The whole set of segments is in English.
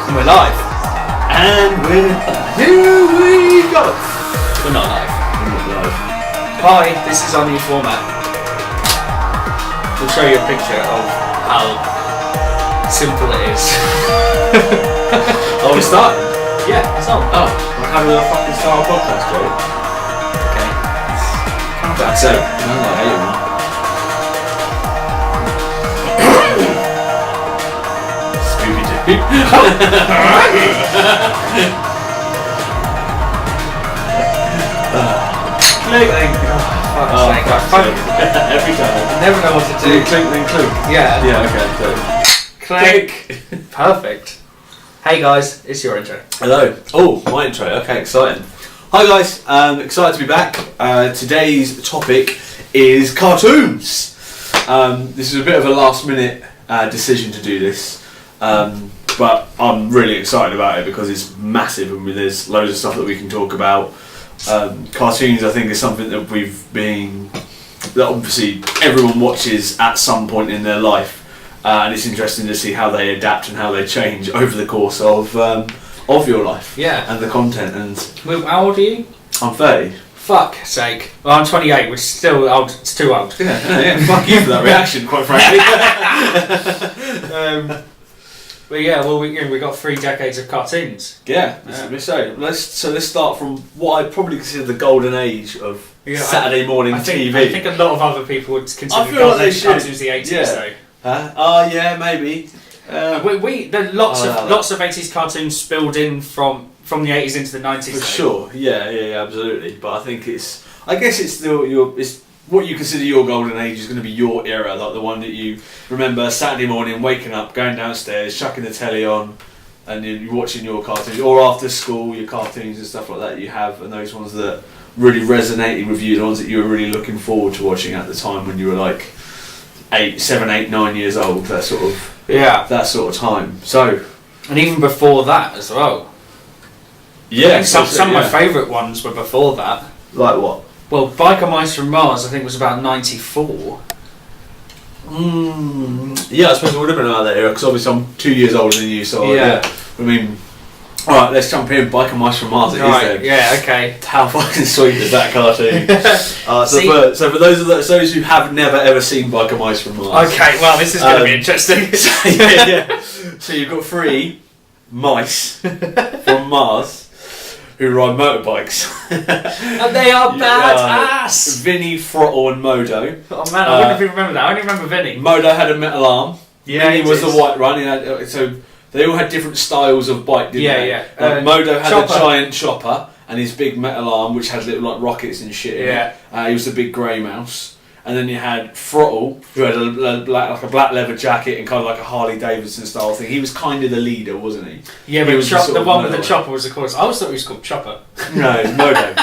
We're live. And here we go. We're not live. We're not live. Hi, this is our new format. We'll show you a picture of how simple it is. Oh, we're starting? Yeah, it's on. Oh, we're having a fucking style podcast, Joe. Okay. That's it. No, I hate it, man. Scooby-Doo. Clink. Every time. I never know what to do. Clink, then clink. Yeah. Yeah, okay. So. Clink. Perfect. Hey guys, it's your intro. Hello. Oh, my intro. Okay, exciting. Hi guys, excited to be back. Today's topic is cartoons. This is a bit of a last minute decision to do this, but I'm really excited about it because it's massive and there's loads of stuff that we can talk about. Cartoons, I think, is something that obviously everyone watches at some point in their life, and it's interesting to see how they adapt and how they change over the course of your life. Yeah. And the content. And Well, how old are you? I'm 30. Fuck sake. Well, I'm 28, which is still old. It's too old. Yeah. Fuck you for that reaction, quite frankly. But yeah, well, we got 3 decades of cartoons. Yeah. So let's start from what I'd probably consider the golden age of Saturday morning TV. I think a lot of other people would consider I feel golden like age they cartoons the 80s though. Oh yeah, maybe. There lots of 80s cartoons spilled in from the 80s into the 90s. For sure, yeah, absolutely. But I think I guess it's it's what you consider your golden age is going to be your era, like the one that you remember Saturday morning, waking up, going downstairs, chucking the telly on, and you're watching your cartoons, or after school, your cartoons and stuff like that you have, and those ones that really resonated with you, the ones that you were really looking forward to watching at the time when you were like 7, 8, 9 years old, that sort of time. So, and even before that as well. Yeah, some of my favourite ones were before that. Like what? Well, Biker Mice from Mars, I think, was about 94. Yeah, I suppose it would have been about that era, because obviously I'm 2 years older than you, so yeah. I mean, alright, let's jump in. Biker Mice from Mars, it is then. Yeah, okay. How fucking sweet is that cartoon? So for those who have never ever seen Biker Mice from Mars. Okay, well, this is going to be interesting. So you've got 3 mice from Mars who ride motorbikes. And they are badass! Vinny, Throttle and Modo. Oh man, I wouldn't even remember that. I only remember Vinny. Modo had a metal arm. Yeah, Vinny was the white one. So they all had different styles of bike, didn't they? Yeah. Modo had a giant chopper and his big metal arm, which had little like rockets and shit in it. He was the big grey mouse. And then you had Throttle, who had a black leather jacket and kind of like a Harley Davidson style thing. He was kind of the leader, wasn't he? Yeah, but the one with the chopper was, of course. I always thought he was called Chopper. No, Modo.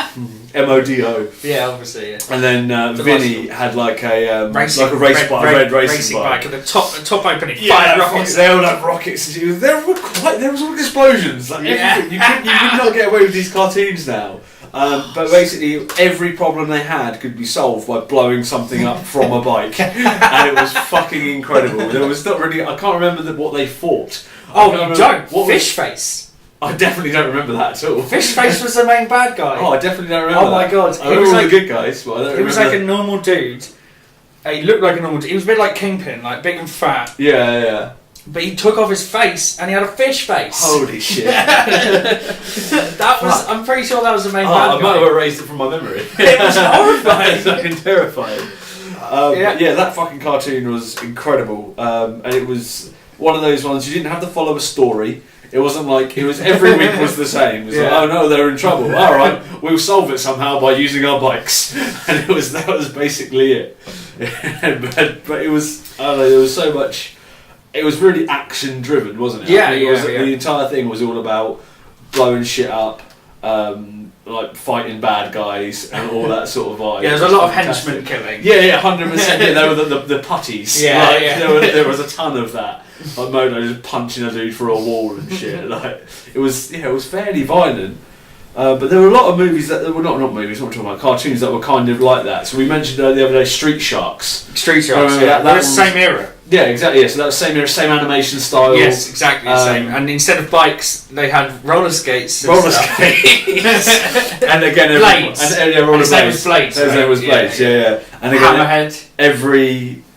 MODO. Yeah, obviously. Yeah. And then Vinny had like a race bike, red racing bike. And the top opening, 5 rockets. They all had rockets. There was all explosions. Like everything. You could not get away with these cartoons now. But basically, every problem they had could be solved by blowing something up from a bike, and it was fucking incredible. There was not really. I can't remember what they fought. Oh, you don't? Fish Face. I definitely don't remember that at all. Fish Face was the main bad guy. Oh, I definitely don't remember. Oh my god, I remember all the good guys, but I don't remember. He was like a normal dude. He looked like a normal dude. He was a bit like Kingpin, like big and fat. Yeah. But he took off his face and he had a fish face. Holy shit. That was. I'm pretty sure that was the main bad guy. I might have erased it from my memory. It was horrifying. It's fucking terrifying. That fucking cartoon was incredible. And it was one of those ones, you didn't have to follow a story. It wasn't like, it was every week was the same. It was like, oh no, they're in trouble. Alright, we'll solve it somehow by using our bikes. And that was basically it. but it was, I don't know, there was so much. It was really action driven, wasn't it? The entire thing was all about blowing shit up, like fighting bad guys and all that sort of vibe. Yeah, there's a lot of henchmen killing. Yeah, 100%. Yeah, they were the putties. Yeah. There was a ton of that. Like Modo just punching a dude through a wall and shit. Like it was fairly violent. But there were a lot of movies that were not movies. What I'm talking about, cartoons that were kind of like that. So we mentioned the other day Street Sharks. Street Sharks. That was the same era. Yeah, exactly. Yeah, so that was same animation style. Yes, exactly the same. And instead of bikes, they had roller skates. Roller skates. And again, blades. Roller his name was Blades. His name was Blades. Yeah. And again, Hammerhead.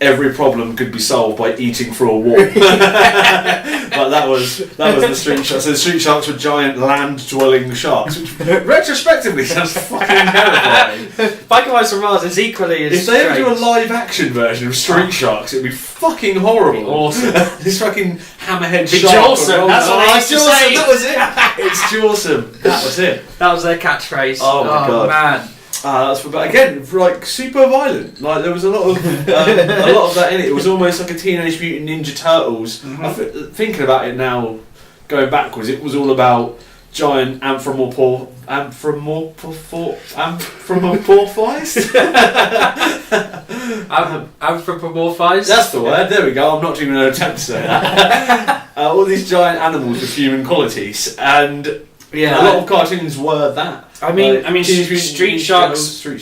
Every problem could be solved by eating through a wall. But that was the street sharks. So the street sharks were giant land-dwelling sharks, which retrospectively sounds fucking terrifying. Biker Mice from Mars is equally as If they ever strange. do a live-action version of Street Sharks, it'd be fucking horrible. Awesome. This fucking hammerhead Be shark. Jawsome, that's what they used to say. That was it. It's Jawsome. That was it. That was their catchphrase. Oh my god, man. That's but again, like super violent. Like there was a lot of that in it. It was almost like a Teenage Mutant Ninja Turtles. Mm-hmm. Thinking about it now, going backwards, it was all about giant anthropomorphized. Anthropomorphized. That's the word. There we go. I'm not even going to attempt to say that. All these giant animals with human qualities, and a lot of cartoons were that. I mean, Street Sharks, and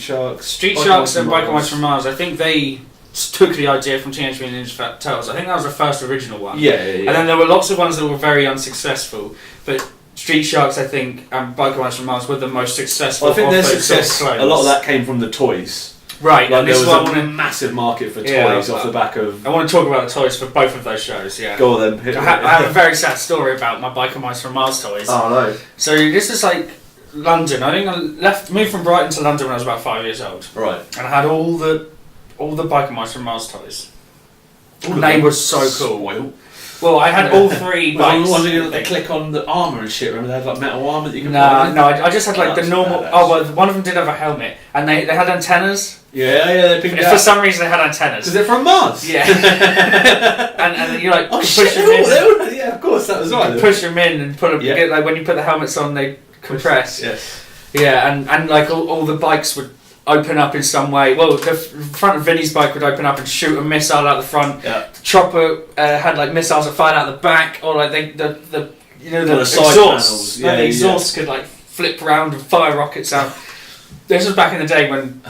Biker Mice from Mars. I think they took the idea from Teenage Mutant Ninja Turtles. I think that was the first original one. Yeah. And then there were lots of ones that were very unsuccessful, but Street Sharks, I think, and Biker Mice from Mars were the most successful. I think of their those success, sort of clones. a lot of that came from the toys. Right, Like and there this was is what I want a massive market for toys Yeah, off the back of. I want to talk about the toys for both of those shows. Yeah. Go on then. I have a very sad story about my Biker Mice from Mars toys. Oh no. So this is like London. I think I moved from Brighton to London when I was about 5 years old. Right. And I had all the Biker Mice from Mars toys. And they were so cool. Spoiled. Well, I had all three bikes. Was it they click on the armour and shit? Remember they had like metal armour that you could No, I just had like the That's normal. badass. Oh, well, one of them did have a helmet, and they had antennas. Yeah, they picked it For up. some reason, they had antennas. Because they're from Mars. Yeah. and you like Oh push shit! them in. Yeah, of course that was You right. could push them in and put them. Yeah. Like when you put the helmets on, they compress. Yes. Yeah, and like all the bikes would open up in some way. Well, the front of Vinny's bike would open up and shoot a missile out the front. Yeah. Chopper had like missiles that fired out the back, or like the the exhaust. side panels. Yeah, the exhaust could like flip round and fire rockets out. This was back in the day when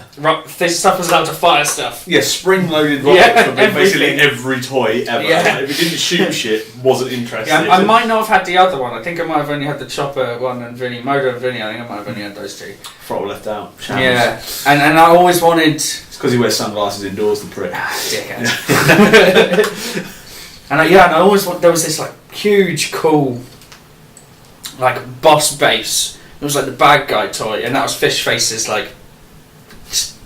this stuff was allowed to fire stuff. Yeah, spring-loaded rockets from basically everything. every toy ever. Yeah. Like, if it didn't shoot shit, wasn't interested. Yeah, I might not have had the other one. I think I might have only had the Chopper one and Vinny, Modo and Vinny. I think I might have only had those two. Throttle left out. Shams. Yeah, and I always wanted. It's because he wears sunglasses indoors, the prick. Dickhead. And I always there was this like huge, cool, like boss base. It was like the bad guy toy, and that was Fish Face's like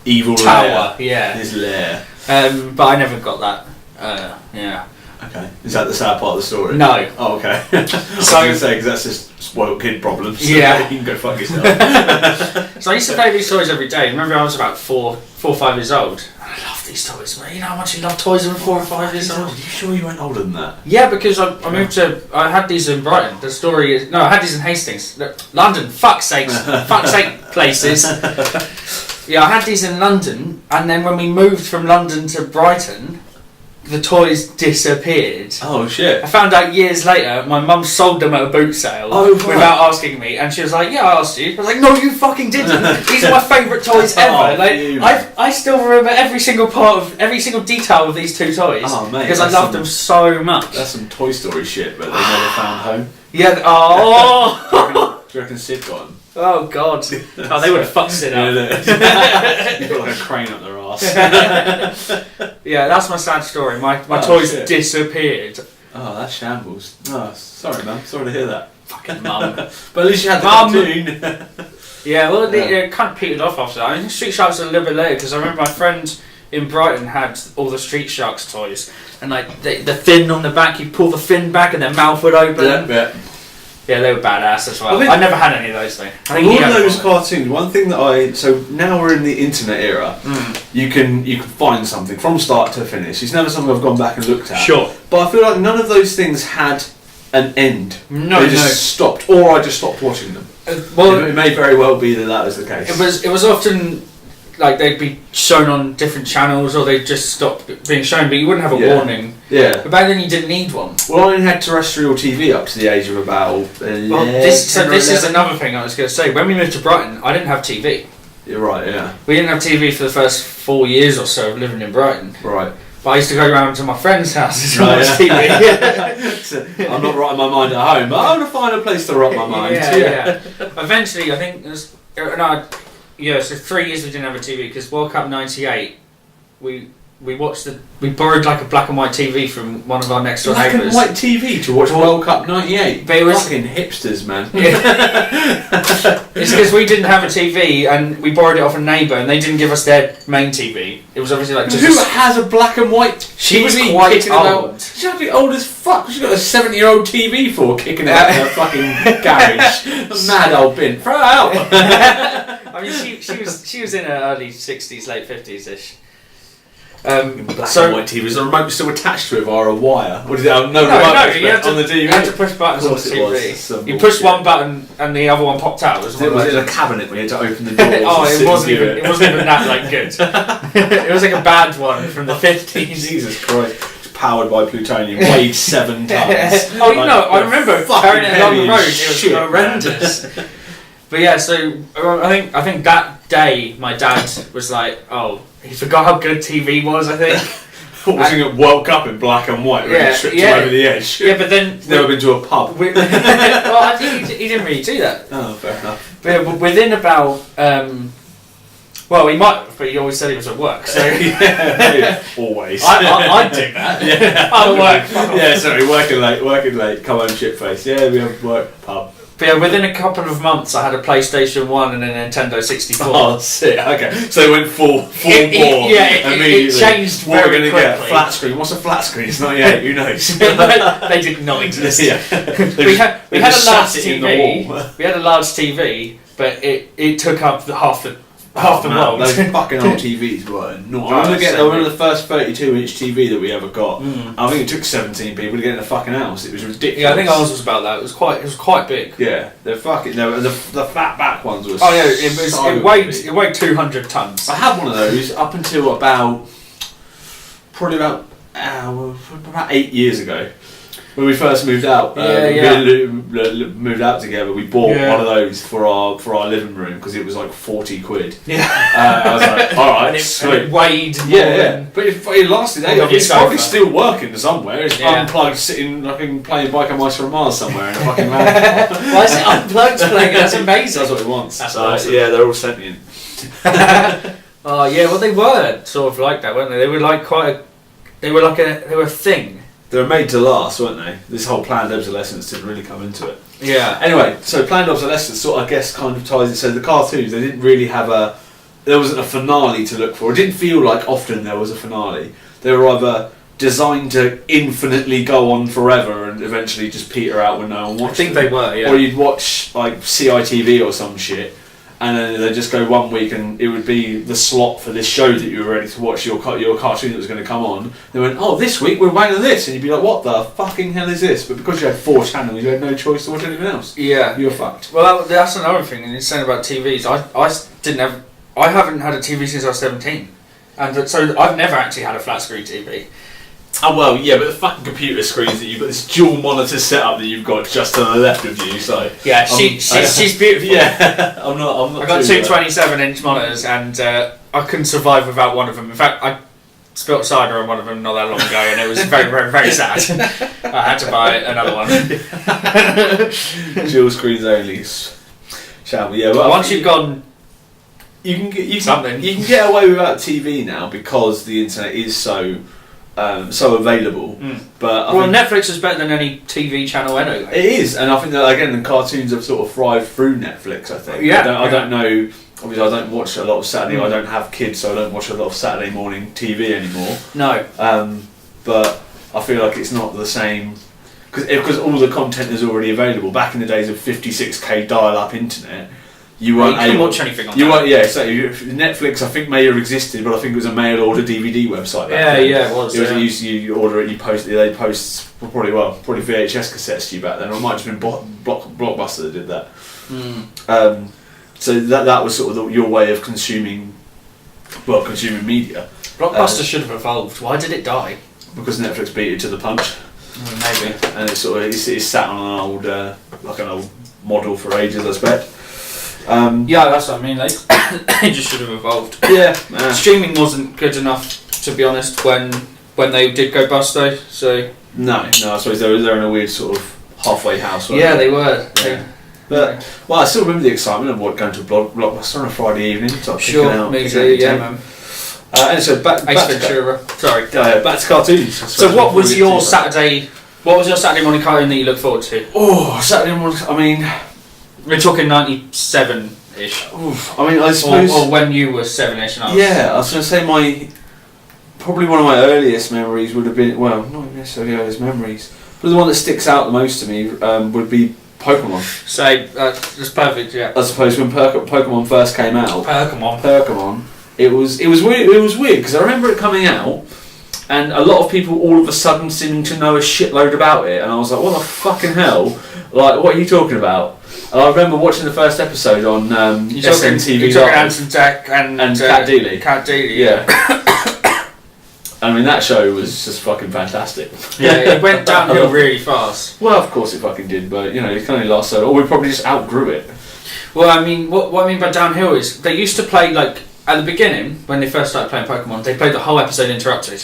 Evil tower. lair. Yeah. His lair. But I never got that. Yeah. Okay. Is that the sad part of the story? No. Oh, okay. I was going to say, because that's just spoiled kid problems. So Yeah. You can go fuck yourself. So I used to play these toys every day. Remember, I was about 4 or 5 years old. I love these toys, man. You know how much you love toys when 4 or 5 years old? Are you sure you weren't older than that? Yeah, because I moved to. I had these in Brighton. The story is. No, I had these in Hastings. London, fuck's sakes. Fuck's sake, places. Yeah, I had these in London, and then when we moved from London to Brighton, the toys disappeared. Oh shit. I found out years later, my mum sold them at a boot sale without asking me, and she was like, "Yeah, I asked you." I was like, "No, you fucking didn't. These are my favourite toys ever." I still remember every single detail of these two toys because I loved them so much. That's some Toy Story shit, but they never found home. Yeah. Oh. Do you reckon Sid got them? Oh god. Oh, they would have fucked Sid up. You've got like a crane up their arse. Yeah, that's my sad story. My toys disappeared. Oh, that's shambles. Oh, sorry, man. Sorry to hear that. Fucking mum. But at least you had the cartoon. Yeah, well, they kind of petered off after that. I think Street Sharks are a little bit later because I remember my friend in Brighton had all the Street Sharks toys, and like the fin on the back, you pull the fin back and their mouth would open. Yeah, they were badass as well. I never had any of those though. I think all those cartoons. One thing that so now we're in the internet era. You can find something from start to finish. It's never something I've gone back and looked at. Sure, but I feel like none of those things had an end. They just stopped, or I just stopped watching them. Well, it may very well be that was the case. It was often like they'd be shown on different channels, or they'd just stop being shown, but you wouldn't have a warning. Yeah. But back then you didn't need one. Well, I only had terrestrial TV up to the age of about. This is another thing I was going to say. When we moved to Brighton, I didn't have TV. You're right. Yeah. We didn't have TV for the first 4 years or so of living in Brighton. Right. But I used to go around to my friend's houses and Right, watch TV. So, I'm not writing my mind at home, but I want to find a place to write my mind. Yeah. Eventually, I think so 3 years we didn't have a TV because World Cup '98, we borrowed like a black and white TV from one of our next door Black neighbours. and white TV to watch World Cup '98. But it was fucking hipsters, man. It's because we didn't have a TV and we borrowed it off a neighbour and they didn't give us their main TV. It was obviously like just. Who has a black and white? She was TV quite kicking old. About? She's actually old as fuck. She's got a 70-year-old TV for kicking it out in her fucking garage. Mad old bin. Throw it out. I mean, she was in her early 60s, late 50s ish. Black and white TV. Is the remote still attached to it via a wire? What is it? No, you had to, on the TV. You had to push buttons on the TV. You pushed one button and the other one popped out. Was it a cabinet where you had to open the door? Oh, it wasn't even that like good. It was like a bad one from the 50s. Jesus Christ. Powered by plutonium, weighed 7 tons. I remember carrying it along the road. It was horrendous. But yeah, so I think that day my dad was like, oh, he forgot how good TV was. I think watching it World Cup in black and white, really tripped him over the edge. Yeah, but then never been to a pub. Well, I think he didn't really do that. Oh, fair enough. But within about. Well, he might, but he always said he was at work. So always. I'd do that. Yeah, I'd work. Yeah, sorry, working late. Come home, shit face. Yeah, we have work pub. But yeah, within a couple of months, I had a PlayStation 1 and a Nintendo 64. Oh, sick. Okay, so it went full bore. It changed what very we're quickly. Get? Flat screen. What's a flat screen? It's 98. Who knows? They did not exist. Yeah. we had a large TV. We had a large TV, but it took up half the world. Those fucking old TVs were enormous. I remember the first 32-inch TV that we ever got. I think it took 17 people to get in the fucking house. It was ridiculous. Yeah, I think ours was about that. It was quite big. Yeah, they're fucking. The fat back ones were. Oh yeah, it weighed 200 tons. I had one of those up until about 8 years ago. When we first moved out, moved out together. We bought one of those for our living room because it was like 40 quid. Yeah, I was like, all right, and it weighed more than but it lasted. It's probably still working somewhere. It's unplugged, sitting like playing Bike and Mice from Mars somewhere in a fucking land. Why is it unplugged playing? That's amazing. That's what it wants. That's awesome. Yeah, they're all sentient. Oh yeah, well they were sort of like that, weren't they? They were like they were a thing. They were made to last, weren't they? This whole planned obsolescence didn't really come into it. Yeah. Anyway, so planned obsolescence sort of, I guess, kind of ties it. So the cartoons, they didn't really have there wasn't a finale to look for. It didn't feel like often there was a finale. They were either designed to infinitely go on forever and eventually just peter out when no one watched I think they were, yeah. Or you'd watch like CITV or some shit, and then they'd just go 1 week and it would be the slot for this show that you were ready to watch, your cartoon that was going to come on. They went, oh, this week we're waiting on this, and you'd be like, what the fucking hell is this? But because you had 4 channels, you had no choice to watch anything else. Yeah. You were fucked. Well, that's another thing, and it's saying about TVs. I haven't had a TV since I was 17, and so I've never actually had a flat screen TV. Oh well, yeah, but the fucking computer screens that you've got, this dual monitor setup that you've got just to the left of you, so yeah, she's beautiful. Yeah, I'm not. I got 2 27-inch monitors, and I couldn't survive without one of them. In fact, I spilt cider on one of them not that long ago, and it was very, very, very sad. I had to buy another one. Dual screens only. Shall we? Yeah. Well, once you've gone, you can get away without TV now because the internet is so available. But I think Netflix is better than any TV channel anyway. It is, and I think that again, the cartoons have sort of thrived through Netflix. I think. Yeah. I don't know. Obviously, I don't watch a lot of Saturday. I don't have kids, so I don't watch a lot of Saturday morning TV anymore. No. But I feel like it's not the same because all the content is already available. Back in the days of 56k dial-up internet, you weren't able to watch anything on that. Weren't, yeah, so Netflix I think may have existed, but I think it was a mail order DVD website. It was. You order it, they post probably VHS cassettes to you back then, or it might have just been Blockbuster that did that. So that was sort of your way of consuming media. Blockbuster should have evolved. Why did it die? Because Netflix beat it to the punch. Maybe. And it's sort of it's sat on an old model for ages, I expect. Yeah, that's what I mean. They just should have evolved. Yeah. Streaming wasn't good enough, to be honest, when when they did go bust though. So No, I suppose they're in a weird sort of halfway house. yeah, they were. Yeah. But well, I still remember the excitement of going to a blockbuster on a Friday evening. Sure, me too. Yeah, man. And so back to cartoons. So what was your Saturday? What was your Saturday morning cartoon that you look forward to? Oh, Saturday morning. I mean, we're talking 97-ish. I mean, I suppose. Or when you were 7-ish. And I was going to say probably one of my earliest memories would have been, well, not necessarily earliest memories, but the one that sticks out the most to me would be Pokemon. So that's perfect. Yeah. I suppose when Pokemon first came out. Pokemon. It was weird. It was weird because I remember it coming out, and a lot of people all of a sudden seeming to know a shitload about it, and I was like, "What the fucking hell? Like, what are you talking about?" And I remember watching the first episode on SNTV. You're talking Anson Jack and Cat Deely. Cat Deely. Yeah. I mean, that show was just fucking fantastic. Yeah, it went downhill really fast. Well, of course it fucking did, but you know, it can only last so. Or we probably just outgrew it. Well, I mean, what I mean by downhill is they used to play like. At the beginning, when they first started playing Pokemon, they played the whole episode interrupted.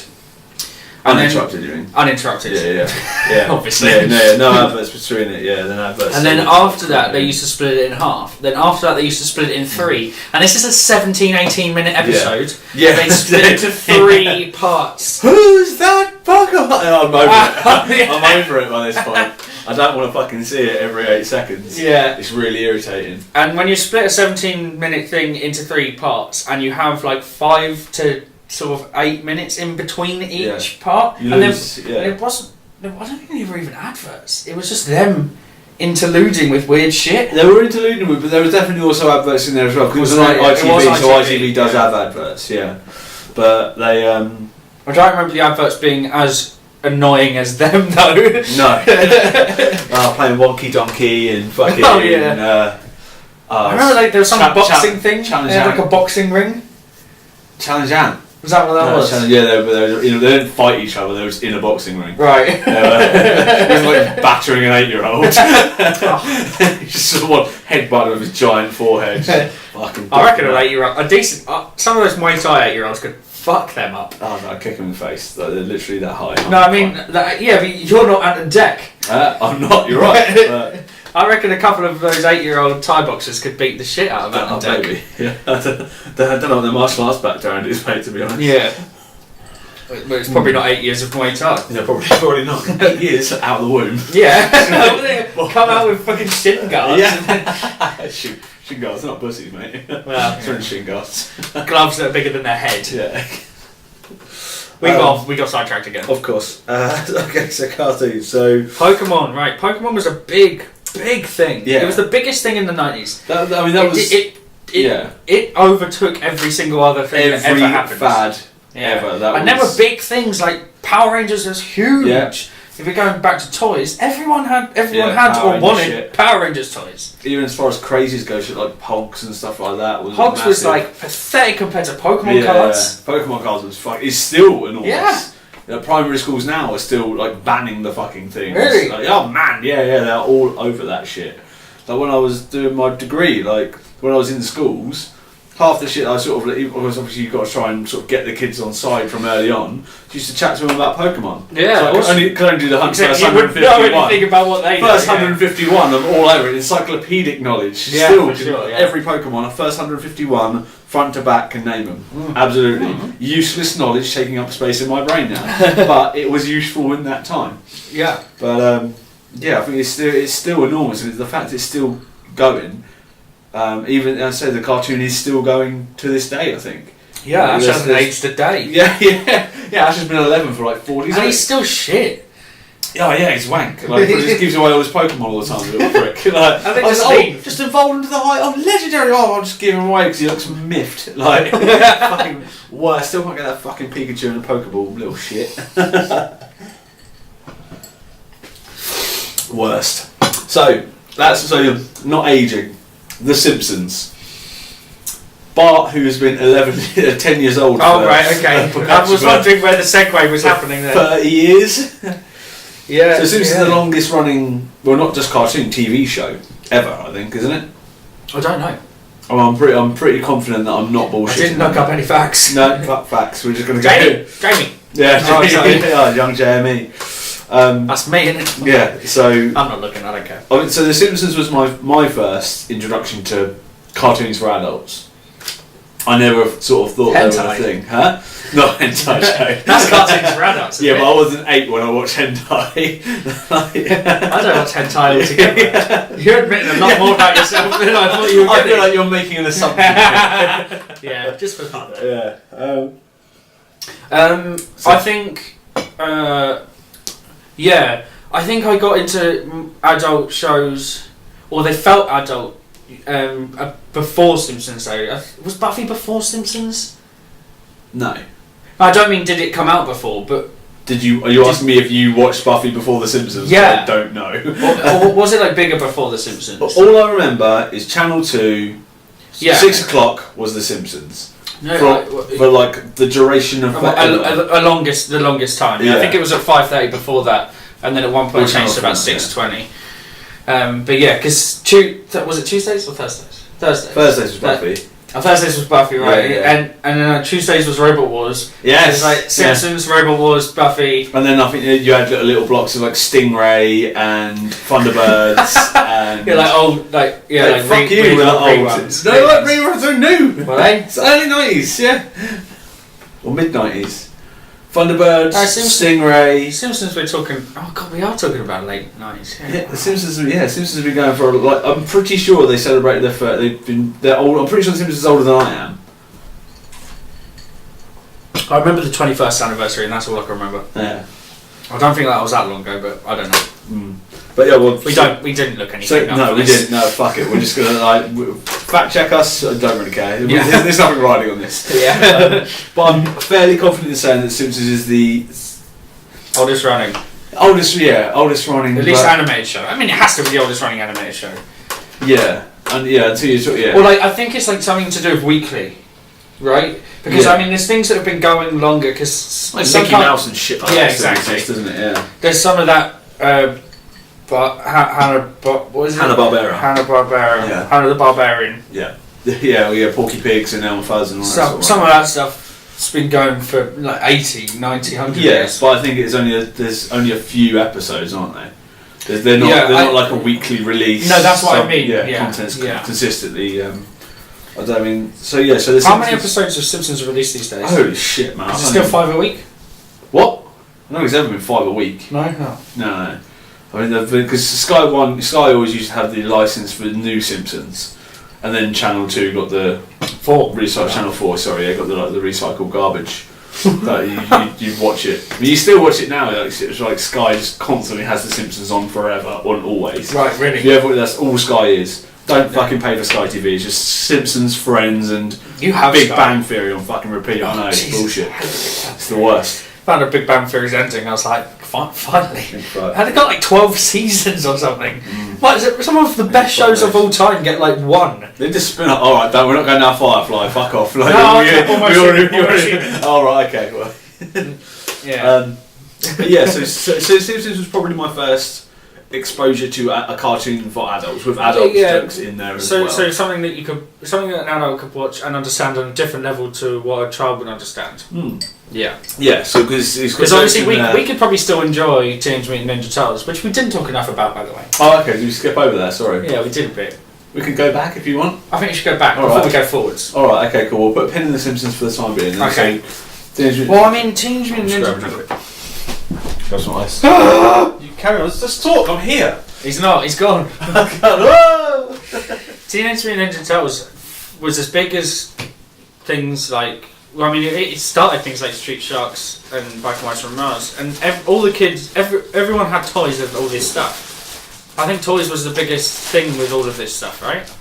Uninterrupted, you mean? Uninterrupted. Yeah. Obviously. Yeah, no adverts between it, yeah, then adverts. And then after that, they used to split it in half. Then after that, they used to split it in 3. And this is a 17, 18-minute episode. Yeah. They split it into 3 parts. Who's that Pokemon? I'm over it. I'm over it by this point. I don't want to fucking see it every 8 seconds. Yeah. It's really irritating. And when you split a 17-minute thing into 3 parts, and you have like 5 to sort of 8 minutes in between each part, and then it wasn't. I don't think they were even adverts. It was just them interluding with weird shit. They were interluding with, but there was definitely also adverts in there as well. Because it was like ITV, so ITV does have adverts. Yeah, but they. I don't remember the adverts being as annoying as them though. No. Playing Wonky Donkey and fucking. Oh yeah. I remember there was some boxing thing. They had like a boxing ring. Challenge Ant. Was that what that was? Yeah, they didn't fight each other. They were just in a boxing ring. Right. It was like battering an 8-year-old. Just someone headbutted with his giant forehead. I reckon an 8-year-old, a decent. Some of those Muay Thai 8-year-olds could fuck them up. Oh no, I'd kick them in the face. They're literally that high. No, I mean, but you're not at the deck. I'm not. You're right. I reckon a couple of those 8-year-old Thai boxers could beat the shit out of that deck. Maybe. Yeah. I don't know what their martial arts background is, mate. To be honest. Yeah. But it's probably not 8 years of Muay Thai. No, probably not. 8 years out of the womb. Yeah. Come out with fucking shin guards. Yeah. Shin guards, they're not pussies, mate. Well, they're in shin guards. Gloves that are bigger than their head. Yeah. We got sidetracked again. Of course. Okay, so cartoons. So Pokemon, right? Pokemon was a big thing. Yeah. It was the biggest thing in the 90s. It overtook every single other thing that ever happened. Fad ever. There were big things like Power Rangers was huge. Yeah. If we're going back to toys, everyone had or wanted Power Rangers toys. Even as far as crazies go, shit like Pogs and stuff like that was Pogs massive. Was like pathetic compared to Pokemon cards. Pokemon cards was it's still enormous. Yeah. Primary schools now are still like banning the fucking thing. Really? Like, oh man, they're all over that shit. Like when I was doing my degree, like when I was in schools, half the shit I sort of, because obviously you've got to try and sort of get the kids on side from early on. So used to chat to them about Pokemon. Yeah, so I could only do the first 151. You wouldn't know anything about what they first 151, I'm all over it. Encyclopedic knowledge. Yeah, still, for sure, every Pokemon, a first 151, front to back, can name them. Absolutely. Useless knowledge taking up space in my brain now. But it was useful in that time. Yeah. But I think it's still enormous. And the fact it's still going. Even I say the cartoon is still going to this day. I think. Yeah, Ash hasn't aged a day. Yeah. Ash has been 11 for like 40. And he's still shit. Oh yeah, he's wank. Like, he just gives away all his Pokemon all the time, little prick. Like, just evolved into the height of legendary. Oh, I'll just give him away because he looks miffed. Like fucking worst. Still can't get that fucking Pikachu in a Pokeball, little shit. Worst. So not aging. The Simpsons. Bart, who has been 10 years old. Oh, right, okay. I was wondering where the segue was happening there. 30 years. Yeah. So Simpsons is the longest running, well, not just cartoon, TV show ever, I think, isn't it? I don't know. Oh, I'm pretty confident that I'm not bullshitting. I didn't look up any facts. No, facts. We're just going to go. Jamie. Yeah, Oh, exactly. yeah, young JME. That's me, isn't it? Yeah, so I'm not looking. I don't care. so The Simpsons was my first introduction to cartoons for adults. I never sort of thought they were a Hentai. thing, huh? Not hentai show. That's cartoons for adults. Yeah, Isn't but I it? wasn't 8 when I watched hentai. I don't watch hentai altogether. You're admitting a lot more about yourself than I thought you were I getting. feel like you're making an assumption. Yeah, just for fun. Yeah. I think, I think I got into adult shows, or they felt adult, before Simpsons. Though, was Buffy before Simpsons? No. I don't mean did it come out before, but Are you asking me if you watched Buffy before The Simpsons? Yeah. I don't know. or was it like bigger before The Simpsons? All I remember is Channel 2, Yeah. 6 o'clock was The Simpsons. No, For like the duration of forever. the longest time. Yeah. I Yeah. think it was at 5:30 before that, and then at one point Or it changed to about Channel 6:20. But yeah, because was it Tuesdays or Thursdays? Thursdays. Thursdays was Buffy. Thursdays was Buffy, right? Yeah. And then Tuesdays was Robot Wars. Yes. It's like Simpsons, Robot Wars, Buffy. And then I think you had little blocks of like Stingray and Thunderbirds and Yeah, like old, like fuck you, really we're old not old. reruns. No, like reruns are new. Were they? It's early 90s, yeah. Or mid 90s. Thunderbirds, Stingray. Simpsons, we're talking. Oh god, we are talking about late 90s. Yeah, the Simpsons. Simpsons have been going for like. I'm pretty sure they celebrated their first. They're old. I'm pretty sure the Simpsons is older than I am. I remember the 21st anniversary, and that's all I can remember. Yeah. I don't think that was that long ago, but I don't know. But yeah, well, We didn't look anything. So up no, for we this. didn't. No, fuck it. We're just gonna fact check us. I don't really care. Yeah. There's nothing riding on this. Yeah. But I'm fairly confident in saying that Simpsons is the Oldest running. oldest running. At least animated show. I mean, it has to be the oldest running animated show. Yeah, and until you talk, Well, like, I think it's like something to do with weekly, right? Because Yeah. I mean, there's things that have been going longer. Because like Mickey Mouse and shit like Yeah, that still exactly. exists, doesn't it? Yeah. there's some of that. But what was it? Hanna-Barbera. Hanna-Barbera. Yeah. Hanna the Barbarian. Yeah. Yeah, Porky Pigs and Elmer Fudd and all that sort of Some of that stuff's been going for like 80, 90, 100 Yes, years. but I think there's only a few episodes, aren't they? They're not like a weekly release. No, that's what I mean. Yeah, Yeah, content's yeah. consistently. I don't mean. So yeah, so there's How many episodes of Simpsons are released these days? Holy shit, man! Is it still 5 a week? What? I know it's ever been 5 a week. No. No. I mean, because Sky always used to have the license for new Simpsons, and then Channel 2 got the 4. Channel 4. Sorry, got the recycled garbage. That you watch it. I mean, you still watch it now. It's like Sky just constantly has the Simpsons on forever, on always. Right, really? If you ever, that's all Sky is. Don't fucking pay for Sky TV. It's just Simpsons, Friends, and You have Big Sky. Bang Theory on fucking repeat. I know, it's Jesus. bullshit. It's the worst. Found a Big Bang Theory's ending. I was like, finally. Right. Had it got like 12 seasons or something? Like, some of the best shows of all time get like 1. They just spin up. All right, we're not going now. Firefly, fuck off. Like, No, okay, almost. All right, okay. Well, Yeah. but yeah. So Simpsons was probably my first exposure to a cartoon for adults with adult jokes in there as well. So something that an adult could watch and understand on a different level to what a child would understand. Yeah. Yeah. So because obviously we could probably still enjoy Teenage Mutant Ninja Turtles, which we didn't talk enough about, by the way. Oh, okay. Did we skip over there? Sorry. Yeah, we did a bit. We can go back if you want. I think we should go back All before right. we go forwards. All right. Okay. Cool. We'll put a pin in the Simpsons for the time being. Then. Okay. So, Well, I mean, Teenage Mutant Ninja Turtles. That's nice. You carry on. Let's talk. I'm here. He's not. He's gone. Whoa! Teenage Mutant Ninja Turtles was as big as things like. Well, I mean, it started things like Street Sharks and Black and White from Mars, and all the kids, everyone had toys of all this stuff. I think toys was the biggest thing with all of this stuff, right?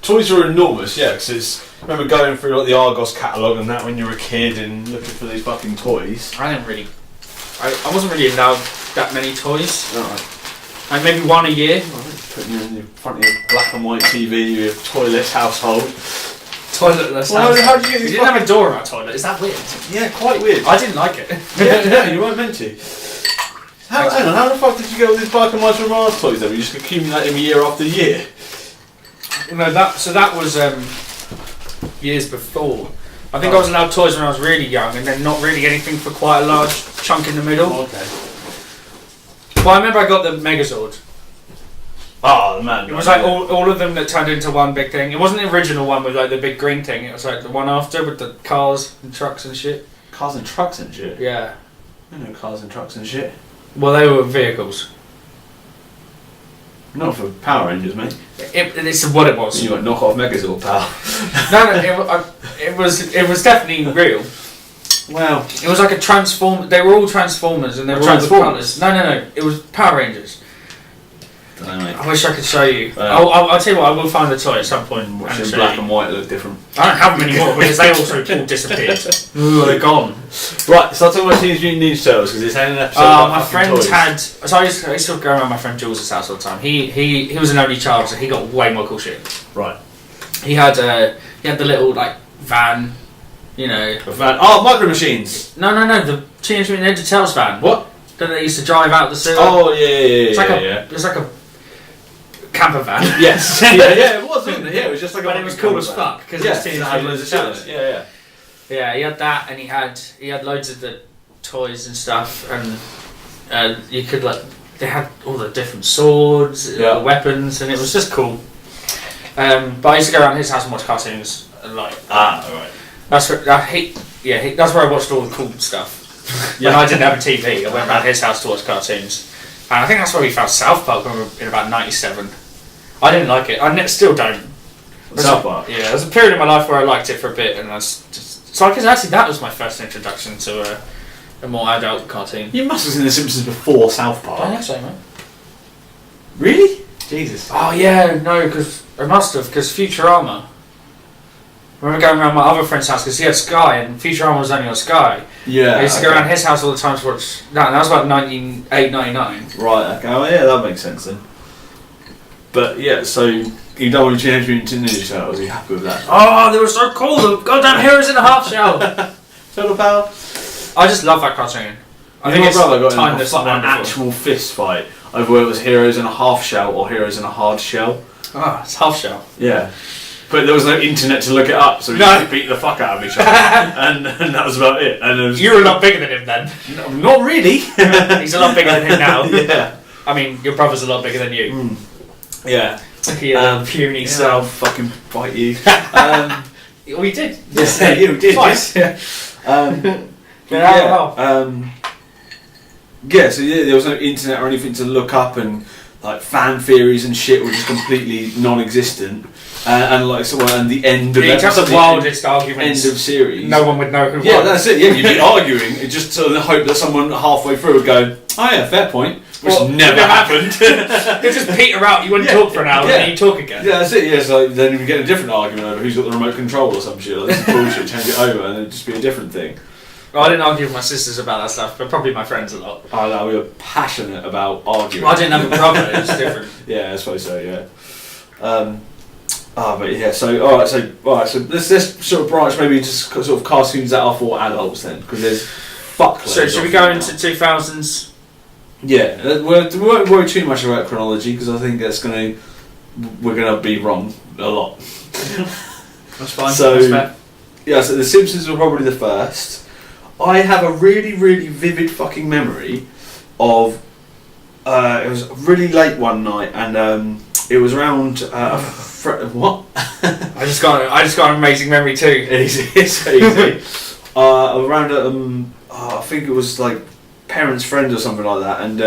Toys were enormous, yeah. Because I remember going through like the Argos catalogue and that when you were a kid and looking for these fucking toys. I didn't really. I wasn't really allowed that many toys. Right. Like maybe one a year. Putting you in front of your black and white TV, your toyless household. Toiletless. Well, how did you get We these didn't have a door in our toilet. Is that weird? Yeah, quite weird. I didn't like it. yeah, you weren't meant to. Hang on, how the fuck did you get all these Black and White from Mars toys then? You just accumulate them year after year? No, that was years before. I think I was allowed toys when I was really young, and then not really anything for quite a large chunk in the middle. Okay. Well, I remember I got the Megazord. Oh, man. It was like all of them that turned into one big thing. It wasn't the original one with like the big green thing. It was like the one after with the cars and trucks and shit. Cars and trucks and shit? Yeah. I know cars and trucks and shit. Well, they were vehicles. Not for Power Rangers, mate. It's what it was. You got knock off Megazord, pal. It was definitely real. Well, it was like a transform. They were all Transformers, and they were all the colours. No. It was Power Rangers. Don't know, mate. I wish I could show you. I'll tell you what. I will find the toy at some point. Watching black and white look different. I don't have them anymore because they also all disappeared. Ooh, they're gone. Right, so I'll talk about Teenage Mutant Ninja Turtles because it's an episode. My friend had. So I used to go around my friend Jules' house all the time. He was an only child, so he got way more cool shit. Right. He had the little like van, you know. A van. Oh, Micro Machines. No. The Teenage Mutant Ninja Turtles van. What? That they used to drive out the sewer. Oh yeah. It's like a camper van. Yes. yeah, it was, wasn't it? Yeah, it was just like. But it was cool as fuck because it was Teenage Mutant Ninja Turtles. Yeah. Yeah, he had that, and he had loads of the toys and stuff, and you could they had all the different swords, the weapons, and it was just cool. But I used to go around his house and watch cartoons, and like right. That's where that's where I watched all the cool stuff. When I didn't have a TV, I went around his house to watch cartoons, and I think that's where we found South Park when we were in about '97. I didn't like it. I still don't. South Park. Yeah, there was a period in my life where I liked it for a bit, and I was just. So I guess actually that was my first introduction to a more adult cartoon. You must have seen The Simpsons before South Park. I think so, man. Really? Jesus. Oh yeah, no, because I must have, because Futurama. I remember going around my other friend's house because he had Sky, and Futurama was only on Sky. Yeah. I used to go around his house all the time to watch. No, that was about 1999. Right. Okay. Oh yeah, that makes sense then. But yeah, so you don't want to change me into Ninja Turtles. Are you happy with that? Oh, they were so cool! The goddamn heroes in a half shell. Turtle Power. I just love that cartoon. I think my brother got timeless in an actual fist fight over whether it was heroes in a half shell or heroes in a hard shell. Ah, it's half shell. Yeah. But there was no internet to look it up, so we just beat the fuck out of each other, and that was about it. And you were a lot bigger than him then. No, not really. He's a lot bigger than him now. Yeah. I mean, your brother's a lot bigger than you. Mm. Yeah. Puny self. I'll fucking fight you. We did. Yeah, you did. Twice. Yeah. So there was no internet or anything to look up, and like fan theories and shit were just completely non-existent. And the end of you'd have the wildest arguments. End of series. No one would know who won. Yeah, that's it. Yeah, you'd be arguing, just to hope that someone halfway through would go, "Oh yeah, fair point," which never happened. You'd just peter out. You wouldn't talk for an hour, and then you talk again. Yeah, that's it. Yeah, so then you get a different argument over who's got the remote control or some shit. Like, this is bullshit. Change it over, and it'd just be a different thing. Well, I didn't argue with my sisters about that stuff, but probably my friends a lot. Oh no, we were passionate about arguing. Well, I didn't have a brother. It was different. Yeah, I suppose so. Yeah. But yeah. So all right. So let's sort of branch maybe just sort of cartoons that are for adults then, because there's fuck. So should we go into 2000s? Yeah, we won't worry too much about chronology because I think we're gonna be wrong a lot. That's fine. So that's fair. Yeah, so The Simpsons were probably the first. I have a really, really vivid fucking memory of. It was really late one night, and it was around. What? I just got an amazing memory too. It's easy. Around I think it was like parents' friend or something like that, and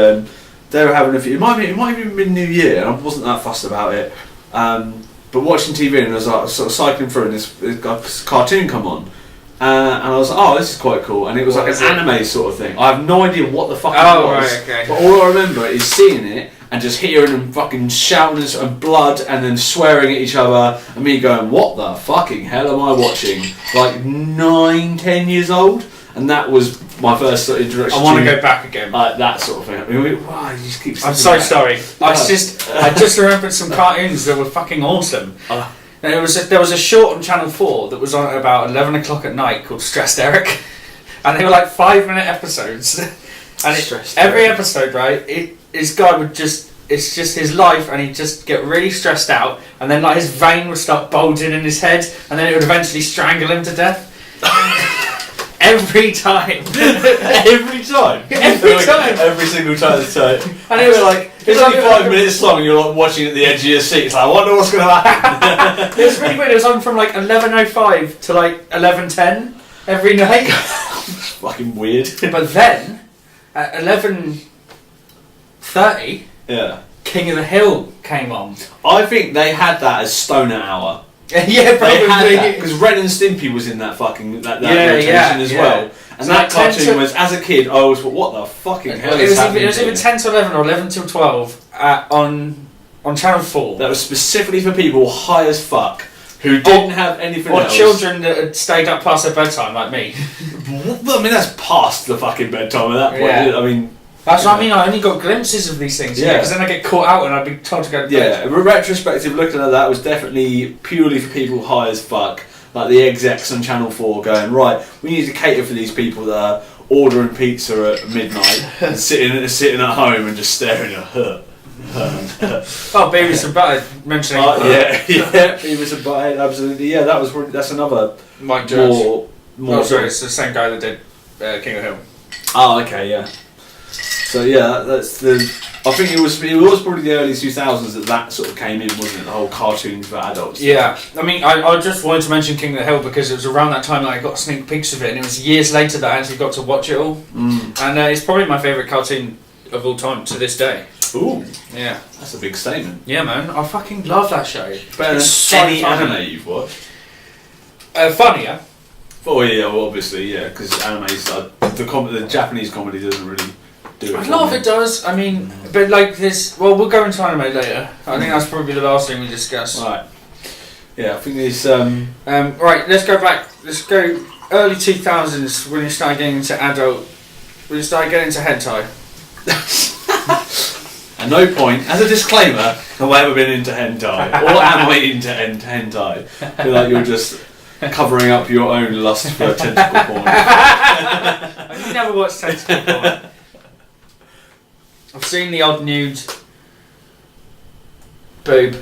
they were having a few. It might have even been New Year, and I wasn't that fussed about it. But watching TV, and I was like sort of cycling through, and this cartoon come on. And I was like, oh, this is quite cool. And it was like an anime sort of thing. I have no idea what the fuck it was. Right, okay. But all I remember is seeing it and just hearing them fucking shouting and blood and then swearing at each other. And me going, what the fucking hell am I watching? Like 9-10 years old. And that was my first sort of introduction. I want to go back again. That sort of thing. I mean, wow, you just keep. I'm so sorry. I just remembered some cartoons that were fucking awesome. And there was a short on Channel 4 that was on at about 11 o'clock at night called Stressed Eric. And they were like 5-minute episodes. And every episode, right, this guy would just, it's just his life, and he'd just get really stressed out, and then like his vein would start bulging in his head, and then it would eventually strangle him to death. Every time. Every time. Every single time. And it was like it's only 5 minutes long. And you're like watching at the edge of your seat. It's like I wonder what's going to happen. It was really weird. It was on from like 11:05 to like 11:10 every night. It's fucking weird. But then at 11:30, Yeah. King of the Hill came on. I think they had that as Stoner Hour. Yeah, probably. Because Ren and Stimpy was in that fucking that Yeah, rotation as yeah. well. And So that like 10 cartoon to- was, as a kid, I always thought, what the fucking hell It is was happening? either 10 to 11 or 11 till 12 on Channel 4. That was specifically for people high as fuck who didn't have anything Or else. children that had stayed up past their bedtime, like me. Well, I mean, that's past the fucking bedtime at that point. Yeah. I mean, That's what I mean. I only got glimpses of these things. Yeah. Because then I get caught out and I'd be told to go to bed. yeah, a retrospective looking at that was definitely purely for people high as fuck, like the execs on Channel 4 going, right, we need to cater for these people that are ordering pizza at midnight and sitting at home and just staring at her. Oh, Beavis and Butthead mentioning yeah, Beavis and Butthead, absolutely. Yeah, that's another Mike Judge. more. Oh, sorry, it's the same guy that did King of the Hill. Oh, okay, yeah. So yeah, that's the. I think it was probably the early 2000s that sort of came in, wasn't it? The whole cartoons for adults. Yeah, I mean, I just wanted to mention King of the Hill because it was around that time that I got sneak peeks of it, and it was years later that I actually got to watch it all. And it's probably my favourite cartoon of all time to this day. Ooh, Yeah. that's a big statement. Yeah, man, I fucking love that show. Better than It's so any funny. anime you've watched. Funnier. Oh yeah, well, obviously, yeah, because anime's the Japanese comedy doesn't really do it. A for lot of me. it does. I mean, but like this. Well, we'll go into anime later. I think that's probably the last thing we discuss. Right. Yeah, I think this. Right, let's go back. Let's go early 2000s when you started getting into when you started getting into hentai. At no point, as a disclaimer, have I ever been into hentai, or am I into hentai? I feel like you're just covering up your own lust for tentacle porn. I've never watched tentacle porn. I've seen the odd nude boob.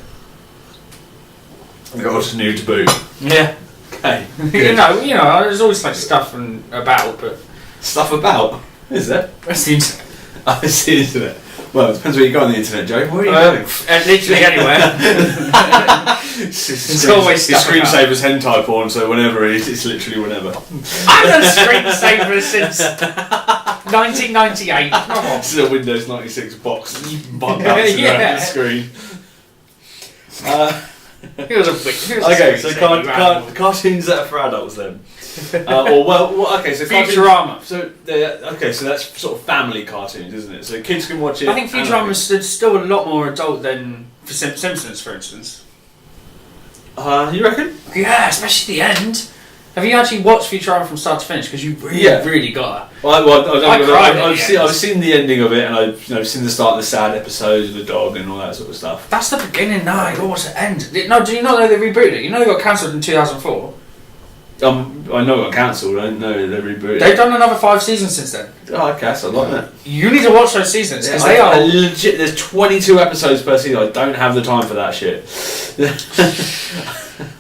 The odd nude boob. Yeah. Okay. you Good. know, there's always like stuff and about, but Stuff about? Is there? that's the internet. I see the internet. Well, it depends where you go on the internet, Joe. Where are you going? Literally anywhere. It's always it's stuff about. screensaver's hentai porn, so whenever it is, it's literally whenever. I've done screensaver since 1998. Come on. This is a Windows 96 box bouncing around Yeah. the screen. Here's a Okay, so cartoons that are for adults then. Okay, so cartoons- Futurama. So so that's sort of family cartoons, isn't it? So kids can watch it. I think Futurama is still a lot more adult than for Simpsons, for instance. You reckon? Yeah, especially the end. Have you actually watched Futurama from start to finish? Because you really gotta. I've seen the ending of it, and I've seen the start of the sad episodes of the dog and all that sort of stuff. That's the beginning now. You gotta watch the end. No, do you not know they rebooted it? You know they got cancelled in 2004. I know it got cancelled. I didn't know they rebooted. They've done another 5 seasons since then. Oh, okay, that's a lot, isn't it? You need to watch those seasons because they they are. legit. There's 22 episodes per season. I don't have the time for that shit.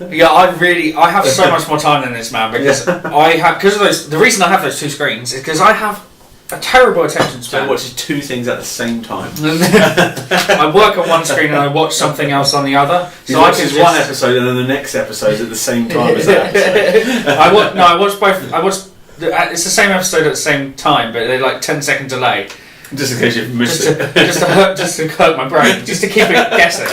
Yeah, I have so much more time than this man because because of those. The reason I have those 2 screens is because I have a terrible attention So span. it watches 2 things at the same time. I work on one screen and I watch something else on the other. So I watches one episode and then the next episode at the same time as that. I watch both. It's the same episode at the same time, but they're like 10-second delay. Just in case you've missed it. Just to hurt my brain, just to keep it guessing.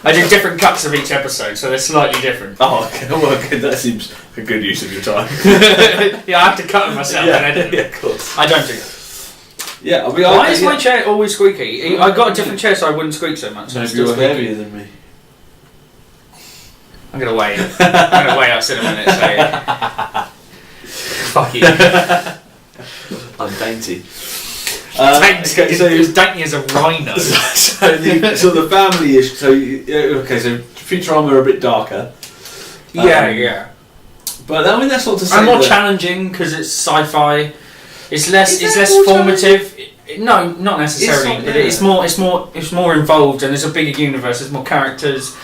I do different cuts of each episode, so they're slightly different. Oh, okay. Well, okay, that seems a good use of your time. Yeah, I have to cut them myself and edit them. Yeah, of course. I don't do that. Yeah, Why is my chair always squeaky? I got a different chair so I wouldn't squeak so much. Maybe you're heavier than me. I'm gonna wait. I'm gonna wait us in a minute. So fuck you. I'm dainty. Dainty as a rhino. So the family ish. So Futurama are a bit darker. Yeah. But I mean that's not to say. And more challenging because it's sci-fi. It's less formative. No, not necessarily. It's more involved, and there's a bigger universe. There's more characters.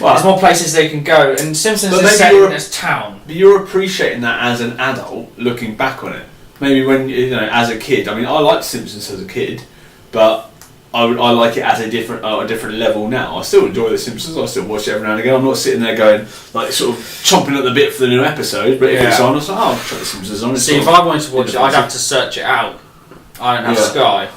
Well, there's more places they can go, and Simpsons But is maybe set in you're- this town. But you're appreciating that as an adult, looking back on it. Maybe when as a kid. I mean, I liked Simpsons as a kid, but I like it as a different level now. I still enjoy The Simpsons. I still watch it every now and again. I'm not sitting there going like sort of chomping at the bit for the new episode. But if it's on, I was like, oh, I'll try The Simpsons on. See, if I wanted to watch it, I'd have to search it out. I don't have Sky,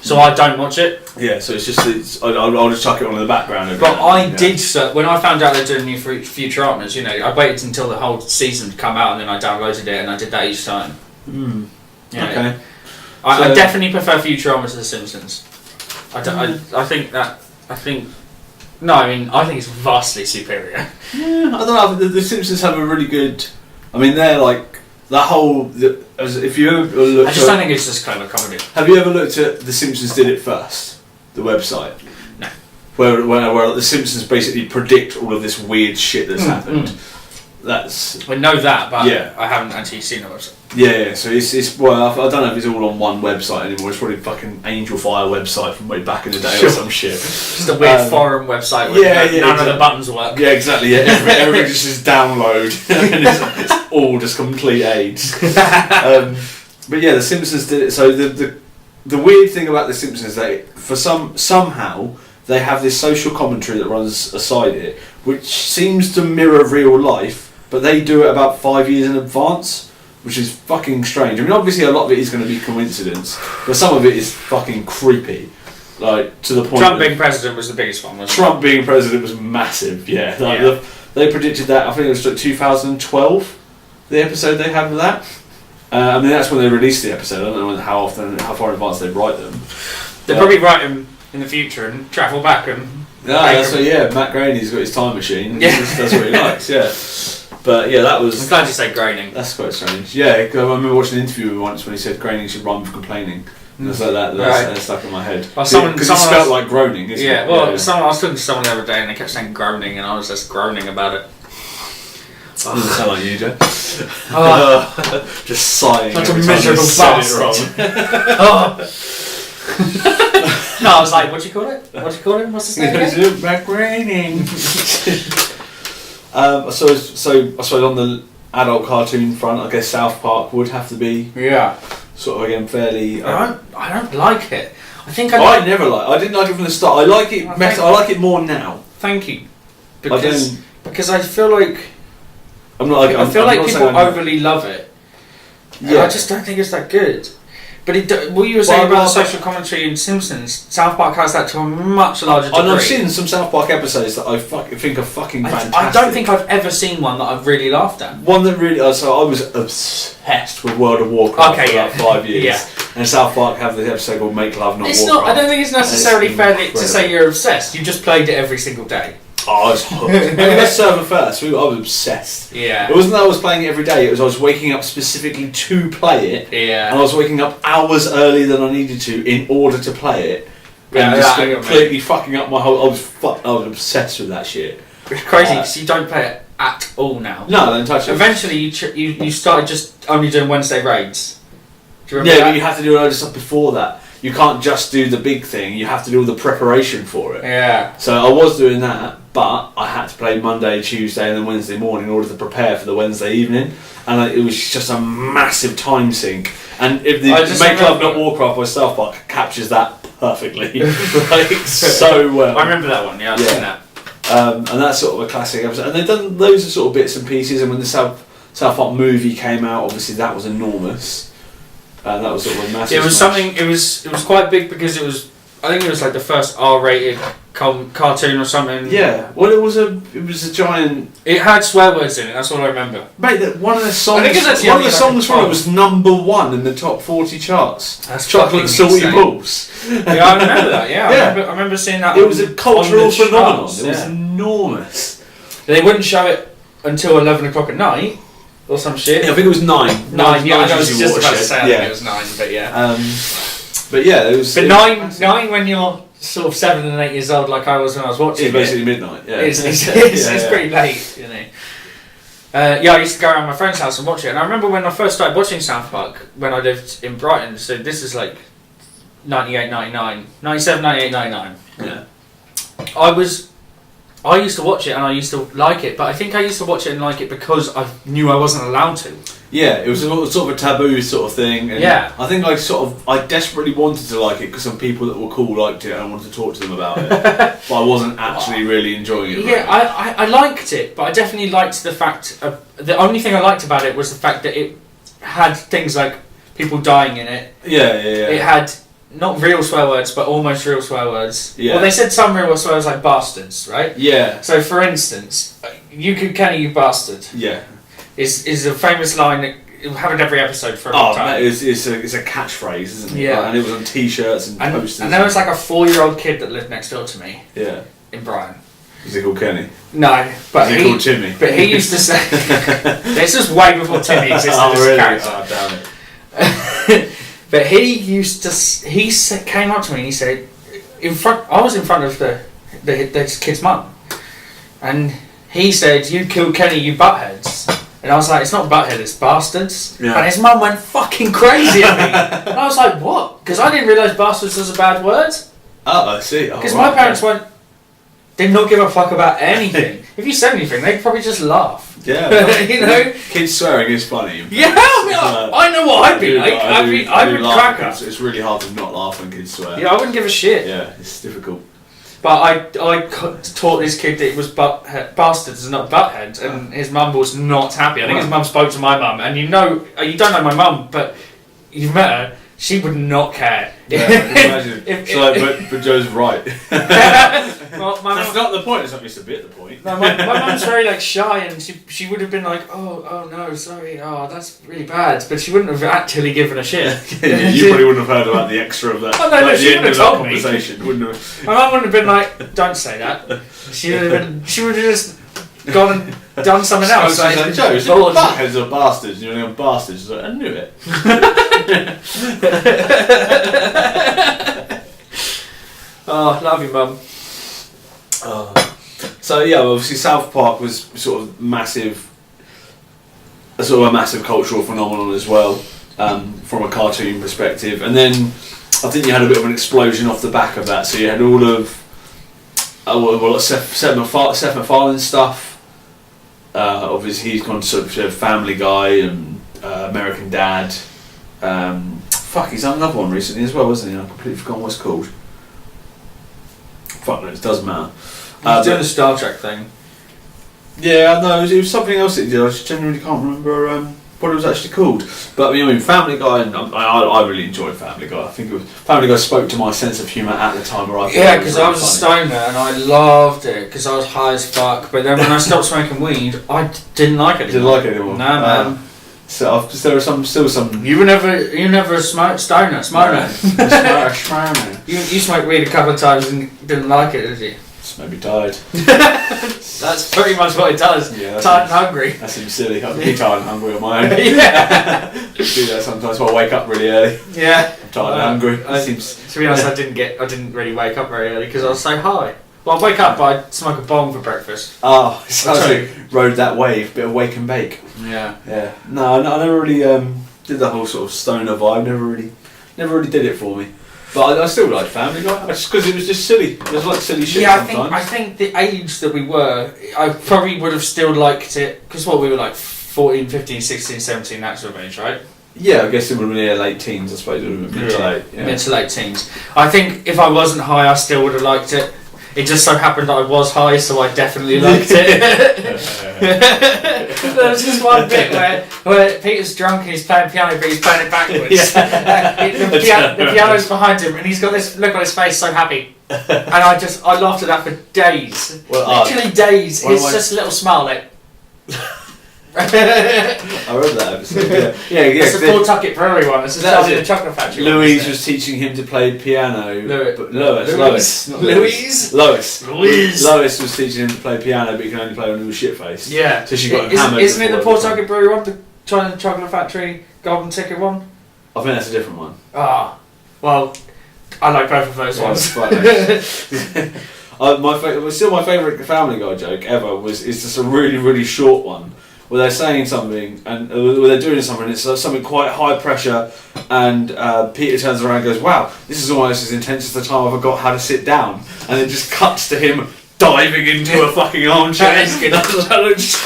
so I don't watch it. Yeah, so it's just I'll just chuck it on in the background. But I did when I found out they're doing new Futuramas. I waited until the whole season to come out, and then I downloaded it, and I did that each time. Okay. I definitely prefer Futurama to The Simpsons. I think it's vastly superior. Yeah, I don't know. The Simpsons have a really good. I mean, they're like if you ever look. I just don't think it's just clever comedy. Have you ever looked at The Simpsons Did It First, the website? No. Where The Simpsons basically predict all of this weird shit that's happened. I know that, but yeah. I haven't actually seen the website. Yeah, so it's well, I don't know if it's all on one website anymore. It's probably a fucking Angel Fire website from way back in the day or some shit. Just a weird forum website where none of the buttons work. Yeah, exactly. Yeah, everything just is download, and it's all just complete AIDS. But yeah, The Simpsons did it. So the weird thing about The Simpsons is that for somehow they have this social commentary that runs aside it, which seems to mirror real life, but they do it about 5 years in advance, which is fucking strange. I mean, obviously a lot of it is going to be coincidence, but some of it is fucking creepy. Like, to the point Trump being president was the biggest one, wasn't it? Trump being president was massive, yeah. They predicted that, I think it was like 2012, the episode they had with that. I mean, that's when they released the episode. I don't know how far in advance they write them. They'll probably write them in the future and travel back and... Matt Groening's got his time machine. Yeah. That's what he likes, yeah. But yeah, that was... I'm glad you said Groening. That's quite strange. Yeah, I remember watching an interview with him once when he said Groening should run for complaining. And it's like that stuck in my head. Well, because it's spelled like groaning, isn't it? I was talking to someone the other day and they kept saying groaning and I was just groaning about it. That doesn't sound like you, Joe. Just sighing. Such a every time you miserable said it wrong. No, I was like, what do you call it? What's his name again? Back raining. So I suppose on the adult cartoon front, I guess South Park would have to be sort of again fairly. I don't like it. I didn't like it from the start. I like it. I like it more now. Thank you. Because I feel like I feel like people overly love it. Yeah, I just don't think it's that good. But what you were saying about the social commentary in Simpsons, South Park has that to a much larger degree. And I've seen some South Park episodes that I think are fucking fantastic. I don't think I've ever seen one that I've really laughed at. One that really... So I was obsessed with World of Warcraft for about 5 years. Yeah. And South Park have this episode called Make Love Not It's Warcraft. not. I don't think it's necessarily fair to say you're obsessed. You just played it every single day. Oh, I was hooked. I mean, that's server first. I was obsessed. Yeah. It wasn't that I was playing it every day. It was I was waking up specifically to play it. Yeah. And I was waking up hours earlier than I needed to in order to play it. And just completely fucking up my whole... I was obsessed with that shit. It's crazy because you don't play it at all now. No, I don't touch it. Eventually, you started just only doing Wednesday raids. Do you remember that? But you have to do a load of stuff before that. You can't just do the big thing. You have to do all the preparation for it. Yeah. So I was doing that, but I had to play Monday, Tuesday, and then Wednesday morning in order to prepare for the Wednesday evening. And it was just a massive time sink. And if the Make Love Not Warcraft by South Park captures that perfectly, like so well. I remember that one. Yeah, I've seen that. And that's sort of a classic episode. And they've done loads of sort of bits and pieces. And when the South Park movie came out, obviously that was enormous. And that was sort of a massive. It was something. It was quite big because it was. I think it was like the first R-rated cartoon or something. Yeah. Well, it was a giant. It had swear words in it. That's all I remember. Mate, one of the songs. I think it's actually one of the songs from it was #1 in the top 40 charts. That's Chocolate Salty Balls. Yeah, I remember that. Yeah, I remember seeing that. It was a cultural phenomenon. Charts, it was enormous. They wouldn't show it until 11 o'clock at night. Or some shit. Yeah, I think it was 9. 9, yeah, I was just about to say I think it was 9, but yeah. But yeah, it was... But 9 when you're sort of 7 and 8 years old like I was when I was watching it. It's basically midnight, yeah. It's pretty late, you know. I used to go around my friend's house and watch it, and I remember when I first started watching South Park, when I lived in Brighton, so this is like 98, 99, 97, 98, 99. Yeah. I was I used to watch it and I used to like it, but I think I used to watch it and like it because I knew I wasn't allowed to. Yeah, it was sort of a taboo sort of thing. And yeah. I think I desperately wanted to like it because some people that were cool liked it and I wanted to talk to them about it. But I wasn't actually really enjoying it. Yeah, I liked it, but I definitely liked the fact the only thing I liked about it was the fact that it had things like people dying in it. Yeah. It had not real swear words, but almost real swear words. Yeah. Well, they said some real swear words like bastards, right? Yeah. So, for instance, "You could Kenny, you bastard." Yeah. Is a famous line that you'll have in every episode for a long time. It's a catchphrase, isn't it? Yeah. And it was on T-shirts and posters. And there was like a 4-year-old kid that lived next door to me. Yeah. In Brighton. Is he called Kenny? No, but Is he called Timmy? But he used to say. This was way before Timmy existed as a character. Oh, damn it. But he used to. Came up to me and he said, I was in front of the kid's mum, and he said, "You killed Kenny, you buttheads." And I was like, "It's not butthead, it's bastards." Yeah. And his mum went fucking crazy at me. And I was like, "What?" Because I didn't realise bastards was a bad word. Oh, I see. Because my parents did not give a fuck about anything. If you said anything, they'd probably just laugh. Yeah. You know? Kids swearing is funny. Yeah, I know what I'd be like. I'd be laugh. cracker. It's really hard to not laugh when kids swear. Yeah, I wouldn't give a shit. Yeah, it's difficult. But I taught this kid that it was bastards and not buttheads, and his mum was not happy. I think his mum spoke to my mum, and you don't know my mum, but you've met her. She would not care. Yeah, I can imagine. But Joe's right. Well, that's not the point. It's not just a bit the point. No, my mum's very shy, and she would have been like, oh no, sorry, that's really bad, but she wouldn't have actually given a shit. Yeah, you probably wouldn't have heard about the extra of that. Oh no, she wouldn't have told me. Wouldn't have. My mum wouldn't have been like, don't say that. She would have just gone and done something else. Like, Joe, is it buttheads or bastards? You're on bastards. She's like, I knew it. Oh, love you, mum. So yeah, obviously South Park was sort of a massive cultural phenomenon as well, from a cartoon perspective. And then I think you had a bit of an explosion off the back of that. So you had all of Seth MacFarlane stuff. Obviously he's gone sort of Family Guy and American Dad. He's done another one recently as well, hasn't he? I've completely forgotten what it's called. Fuck no, it doesn't matter. He's doing the Star Trek thing. Yeah, no, it was something else that he did. I just genuinely can't remember what it was actually called. But I mean, Family Guy, and I really enjoyed Family Guy. I think Family Guy spoke to my sense of humour at the time. Yeah, because I was a stoner and I loved it because I was high as fuck. But then when I stopped smoking weed, I didn't like it anymore. Didn't like it anymore? No, man. So there are still some. You never a stoner. You smoked weed a couple of times and didn't like it, did you? Just made me tired. That's pretty much what it does. Yeah, tired and hungry. That seems silly. I can be tired and hungry on my own. Yeah. Do that sometimes. So I wake up really early. Yeah. I'm tired and hungry. To be honest, I didn't really wake up very early because I was so high. Well, I'd wake up, but I'd smoke a bong for breakfast. Oh, so rode that wave, bit of wake and bake. Yeah. Yeah. No, I never really did the whole sort of stoner vibe. Never really did it for me. But I still liked Family Guy, just because it was just silly. It was like silly shit sometimes. I think the age that we were, I probably would have still liked it, because we were like 14, 15, 16, 17, that sort of age, right? Yeah, I guess it would have been late teens, I suppose. It would have been mid to late. Yeah. Mid to late teens. I think if I wasn't high, I still would have liked it. It just so happened that I was high, so I definitely liked it. There was just one bit where Peter's drunk and he's playing piano, but he's playing it backwards. The piano's behind him, and he's got this look on his face, so happy. And I laughed at that for days. Literally days. It's just a little smile, like. I remember that episode. Yeah. It's a Pawtucket Brewery one. It's a Charlie and the Chocolate Factory. Louise was teaching him to play piano. Lois was teaching him to play piano, but he can only play when he was shit faced. Yeah. So she got him hammered. Isn't it the Pawtucket Brewery one? The Charlie and the Chocolate Factory Golden Ticket one? I think that's a different one. Well, I like both of those ones. Still my favourite Family Guy joke ever is just a really, really short one. Where they're saying something and where they're doing something, it's something quite high pressure, and Peter turns around and goes, "Wow, this is almost as intense as the time I forgot how to sit down," and it just cuts to him diving into a fucking armchair. That looks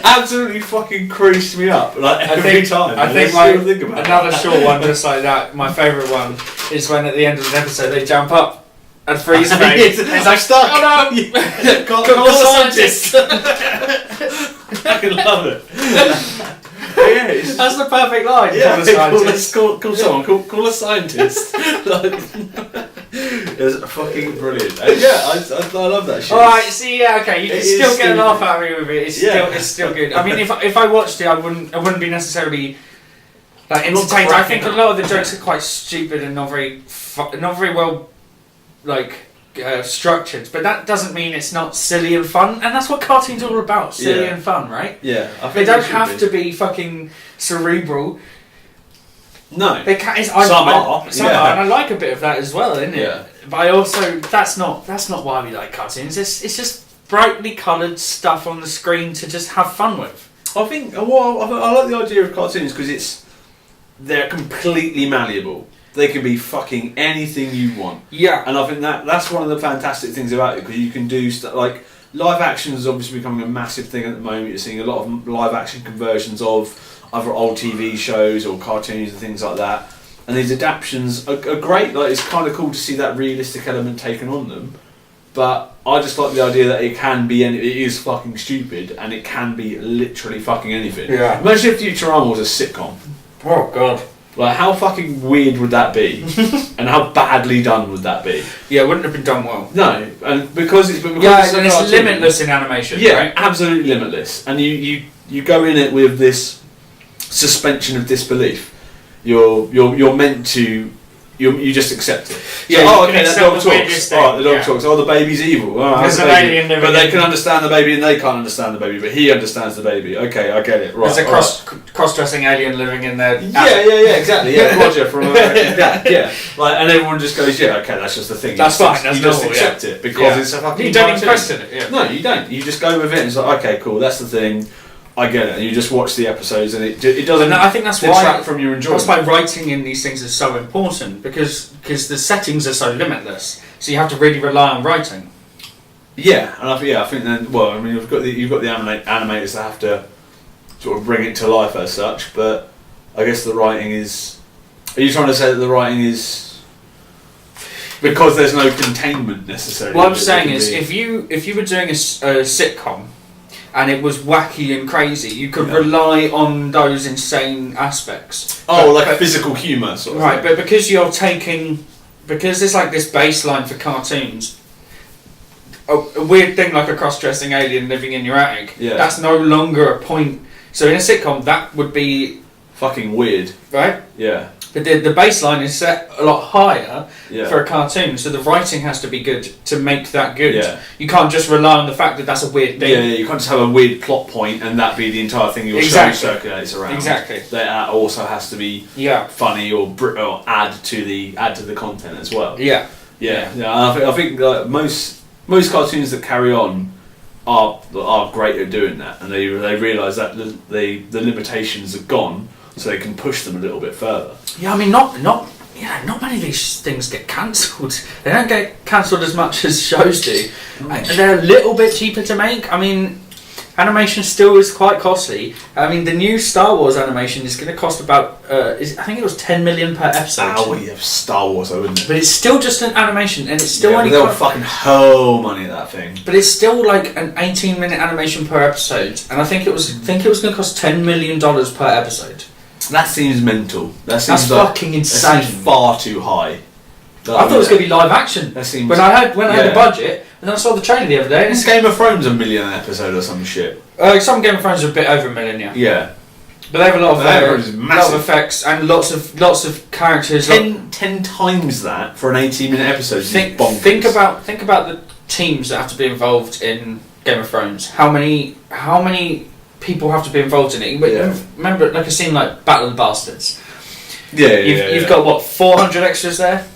absolutely fucking creased me up like every time. I think another short one just like that. My favourite one is when at the end of an episode they jump up and freeze frame. It's like stuck. Oh no! Call the scientist. I can love it. Yeah, that's the perfect line. Yeah, Call someone. Call a scientist. It was fucking brilliant. I love that shit. Alright, see, yeah, okay, you can still get a laugh out of me with it. It's still good. I mean, if I watched it, I wouldn't be necessarily like entertained. I think a lot of the jokes are quite stupid and not very well like structured. But that doesn't mean it's not silly and fun. And that's what cartoons are all about: silly and fun, right? Yeah, I think they don't have to be fucking cerebral. No, they can. Some are, and I like a bit of that as well, isn't it? Yeah. But I also that's not why we like cartoons. It's just brightly coloured stuff on the screen to just have fun with. I think I like the idea of cartoons because they're completely malleable. They can be fucking anything you want. Yeah, and I think that's one of the fantastic things about it because you can do stuff like live action is obviously becoming a massive thing at the moment. You're seeing a lot of live action conversions of other old TV shows or cartoons and things like that, and these adaptations are great. Like it's kind of cool to see that realistic element taken on them, but I just like the idea that it can be it is fucking stupid and it can be literally fucking anything. Yeah. Imagine if Futurama was a sitcom. Oh god. Like how fucking weird would that be, and how badly done would that be? Yeah, it wouldn't have been done well. No, and because it's it's limitless in animation. Yeah, right? Absolutely limitless, and you go in it with this suspension of disbelief. You're meant to. You just accept it. Yeah. So, okay, that dog talks. The dog talks. The baby's evil. There's an alien living. But they can understand the baby, and they can't understand the baby. But he understands the baby. Okay, I get it. Right. There's a cross-dressing alien living in there. Yeah, exactly. Yeah, Roger from yeah. Like, and everyone just goes, yeah, okay, that's just the thing. That's fine. That's you just accept it because it's a fucking. You don't even question it. Yeah. No, you don't. You just go with it. And it's like, okay, cool. That's the thing. I get it, and you just watch the episodes, and it doesn't. And I think that's detract from your enjoyment. That's why writing in these things is so important because the settings are so limitless. So you have to really rely on writing. Yeah, and I think then. Well, I mean, you've got the animators that have to sort of bring it to life as such, but I guess the writing is. Are you trying to say that the writing is because there's no containment necessarily? What I'm saying is, if you were doing a sitcom. And it was wacky and crazy. You could rely on those insane aspects. Oh, like physical humour, sort of. Right, but because there's like this baseline for cartoons, a weird thing like a cross-dressing alien living in your attic. Yeah. That's no longer a point. So in a sitcom, that would be fucking weird, right? Yeah. But the baseline is set a lot higher for a cartoon, so the writing has to be good to make that good. Yeah. You can't just rely on the fact that that's a weird thing. Yeah, you can't just have a weird plot point and that be the entire thing your show circulates around. Exactly. That also has to be funny or add to the content as well. Yeah. I think like, most cartoons that carry on are great at doing that, and they realise that the limitations are gone. So they can push them a little bit further. Yeah, I mean, not many of these things get cancelled. They don't get cancelled as much as shows do. They're a little bit cheaper to make. I mean, animation still is quite costly. I mean, the new Star Wars animation is going to cost about, I think it was 10 million per episode. Oh, yeah, Star Wars, though, isn't it? But it's still just an animation, and it's still only. They'll fucking hurl money at that thing. But it's still like an 18-minute animation per episode, and I think it was going to cost $10 million per episode. That seems mental. That's fucking insane. That seems far too high. I thought it was going to be live action. That seems when I had the budget, and I saw the trailer the other day. Is Game of Thrones $1 million an episode or some shit? Some Game of Thrones are a bit over $1 million. Yeah. But they have a lot of effects and lots of characters. 10 times that for an 18-minute episode. Think about the teams that have to be involved in Game of Thrones. How many people have to be involved in it? Remember, like a scene like Battle of the Bastards. You've got what 400 extras there.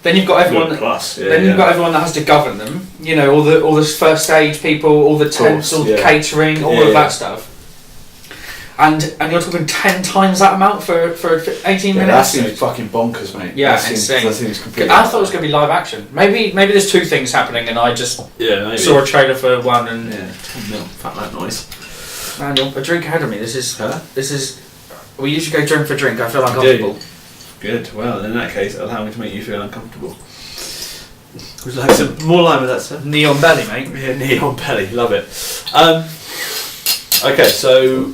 Then you've got everyone. You've got everyone that has to govern them. You know, all the first aid people, all the tents, all the catering, all of that stuff. And you're talking 10 times that amount for 18 minutes? That seems fucking bonkers, mate. Yeah, insane. That seems completely. I thought it was going to be live action. Maybe there's two things happening, and I just saw a trailer for one. And fuck that noise. Man, you're a drink ahead of me. This is. We usually go drink for drink. I feel uncomfortable. Good. Well, in that case, allow me to make you feel uncomfortable. Would you like some more lime with that, sir? Neon belly, mate. Yeah, neon belly. Love it. Okay, so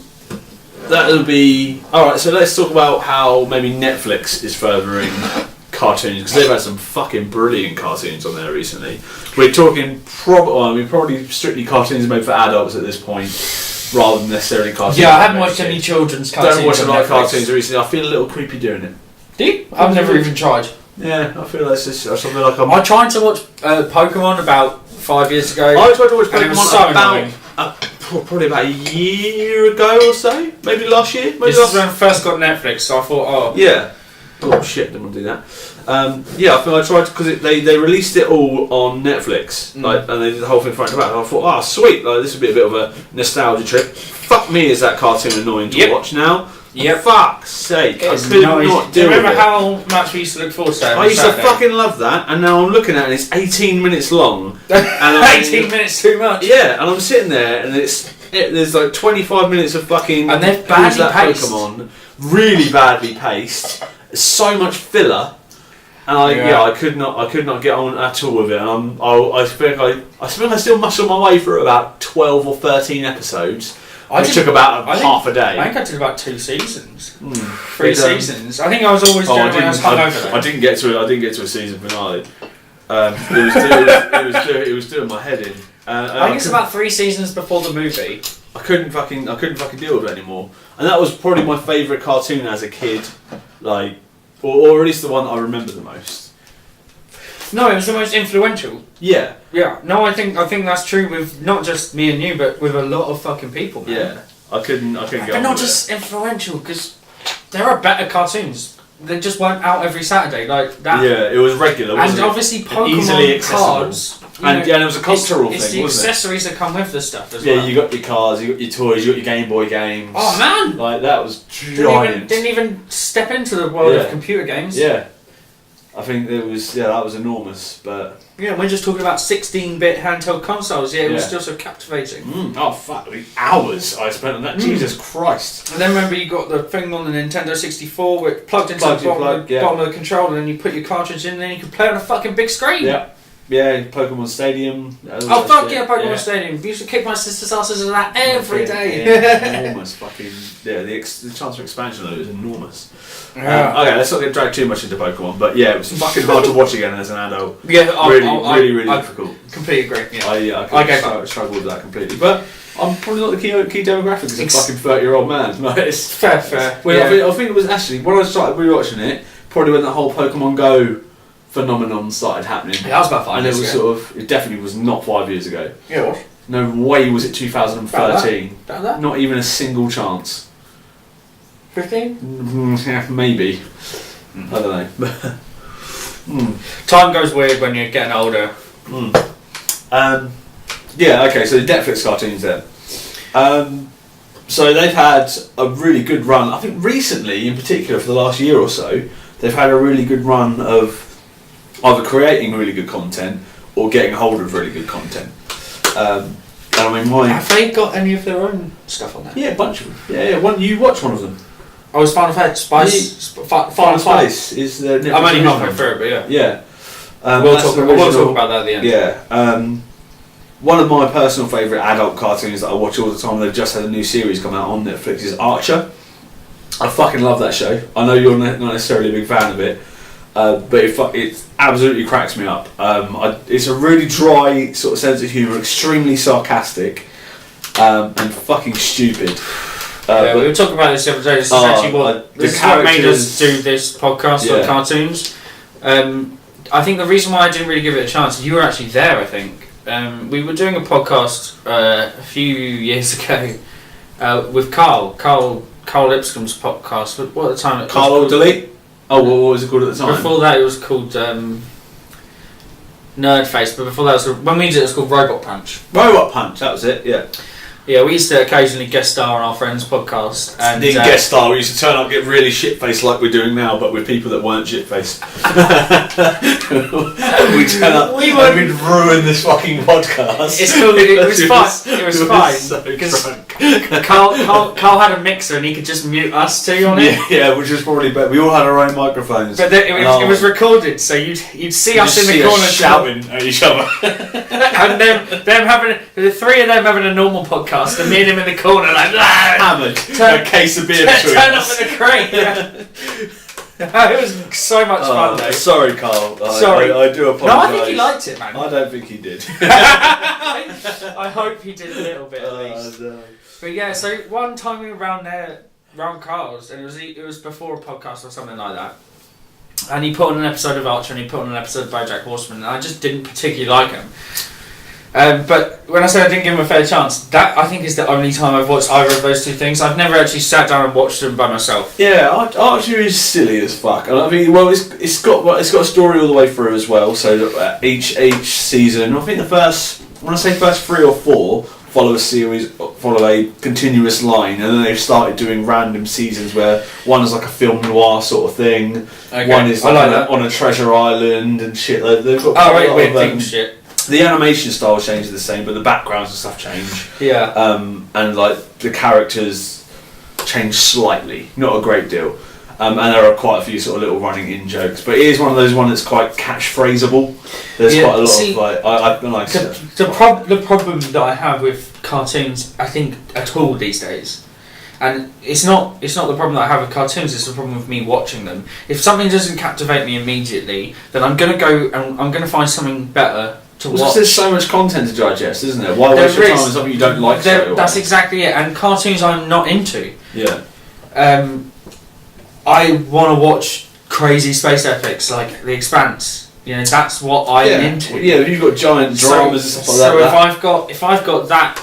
that'll be alright. So let's talk about how maybe Netflix is furthering cartoons, because they've had some fucking brilliant cartoons on there recently. We're talking probably strictly cartoons made for adults at this point, rather than necessarily cartoons. Yeah, I haven't watched any children's cartoons. Don't watch a lot of cartoons recently. I feel a little creepy doing it. Do you? I've never even tried. Yeah, I feel that's just something like I tried to watch Pokemon about 5 years ago. I tried to watch and it was Pokemon so probably about a year ago or so, maybe last year. This is when I first got Netflix, so I thought, yeah. Oh shit! Didn't want to do that. Yeah, I think I tried because they released it all on Netflix, and they did the whole thing front to back. And I thought, sweet, this would be a bit of a nostalgia trip. Fuck me, is that cartoon annoying to watch now? Yep. Fuck's sake, I could not deal with it. Do you remember how much we used to look forward to that? I used to fucking love that, and now I'm looking at it and it's 18 minutes long. And 18 minutes too much. Yeah, and I'm sitting there and there's like 25 minutes of fucking. And they're badly paced. Pokemon, really badly paced. So much filler, and I could not get on at all with it. And I think I still muscled my way through about 12 or 13 episodes. Which took about half a day. I think I did about 2 seasons, 3 seasons. I think I was always doing it when I was hungover. I didn't get to a season finale. It was doing my head in. I think it's about 3 seasons before the movie. I couldn't fucking deal with it anymore, and that was probably my favourite cartoon as a kid, or at least the one I remember the most. No, it was the most influential. Yeah. Yeah. No, I think that's true with not just me and you, but with a lot of fucking people. Man. Yeah. I couldn't get on. They're not just influential because there are better cartoons. They just weren't out every Saturday like that. Yeah, it was regular. And obviously Pokemon easily accessible. cards. And it was a cultural thing, it's the wasn't accessories that come with the stuff as well. Yeah, you got your cards, you got your toys, you got your Game Boy games. Oh man! That was giant. Didn't even step into the world of computer games. Yeah. I think that was enormous, but... Yeah, we're just talking about 16-bit handheld consoles, it was still so captivating. Oh fuck, the hours I spent on that, Jesus Christ. And then remember you got the thing on the Nintendo 64 where it plugged into the bottom of the controller and you put your cartridge in and then you could play on a fucking big screen. Yeah. Yeah, Pokemon Stadium. Oh fuck yeah, Pokemon Stadium. We used to kick my sister's asses in that every day. Enormous fucking... Yeah, the chance for expansion of it was enormous. Yeah. Okay, let's not get dragged too much into Pokemon, but yeah, it was fucking hard to watch again as an adult. Yeah, really difficult. Completely agree. Yeah. I struggled with that completely, but I'm probably not the key demographic as a fucking 30-year-old man. It's fair. Well, I think it was actually when I started rewatching it, probably when that whole Pokemon Go phenomenon started happening. Yeah, that was about 5 years ago. It definitely was not 5 years ago. Yeah, what? No way was it 2013. About that? Not even a single chance. 15? Yeah, maybe. I don't know. Time goes weird when you're getting older. Yeah, okay, so the Netflix cartoons then. So they've had a really good run. I think recently, in particular, for the last year or so, they've had a really good run of either creating really good content or getting a hold of really good content. And I mean, have they got any of their own stuff on there? Yeah, a bunch of them. Yeah. You watch one of them. Oh, it's Final Fantasy Final Space is the Netflix. I'm only halfway through it, but yeah. Yeah. We'll talk about that at the end. Yeah. One of my personal favourite adult cartoons that I watch all the time, they've just had a new series come out on Netflix, is Archer. I fucking love that show. I know you're not necessarily a big fan of it, but it absolutely cracks me up. It's a really dry sort of sense of humour, extremely sarcastic, and fucking stupid. We were talking about this the other day. This is actually what made us do this podcast on cartoons. I think the reason why I didn't really give it a chance, you were actually there, I think. We were doing a podcast a few years ago with Carl Lipscomb's podcast. What at the time? Carl or Delete? Oh, what was it called at the time? Before that, it was called Nerd Face. But before that, when we did it, was called Robot Punch. Robot Punch, that was it. Yeah. Yeah, we used to occasionally guest star on our friends' podcast. And Didn't guest star, we used to turn up, get really shit-faced like we're doing now, but with people that weren't shit-faced. We turn up and we'd ruin this fucking podcast. It's cool, it was fun. It was fine. So because drunk. Carl had a mixer and he could just mute us two on it. Yeah, which was probably better. We all had our own microphones. But it was recorded, so you'd see us in the corner shouting at each other. And them having the three of them having a normal podcast, and me and him in the corner like hammered, a case of beer between turn us. up in the crate. Yeah. It was so much fun though. Sorry, Carl. Sorry. I do apologise. No, I think he liked it, man. I don't think he did. I hope he did a little bit at least. No. But yeah, so one time we were around Carl's, and it was before a podcast or something like that. And he put on an episode of Archer and he put on an episode of BoJack Horseman, and I just didn't particularly like him. But when I said I didn't give him a fair chance, that I think is the only time I've watched either of those two things. I've never actually sat down and watched them by myself. Yeah, Archer is silly as fuck, and I mean, well, it's got a story all the way through as well. So each season, I think when I say first 3 or 4, follow a continuous line, and then they've started doing random seasons where one is like a film noir sort of thing, one is like on a treasure island and shit. They've got weird things, shit. The animation style changes the same, but the backgrounds and stuff change. Yeah. And like the characters change slightly, not a great deal. And there are quite a few sort of little running in jokes, but it is one of those ones that's quite catchphraseable. There's quite a lot of I like the problem that I have with cartoons, I think, at all these days, and it's not the problem that I have with cartoons. It's the problem with me watching them. If something doesn't captivate me immediately, then I'm gonna go and I'm gonna find something better to watch. There's so much content to digest, isn't there? Why waste your time on something you don't like? That's exactly it. And cartoons I'm not into. Yeah. I want to watch crazy space epics like The Expanse. You know, that's what I'm into. Yeah, you've got giant dramas and stuff like that. So if I've got that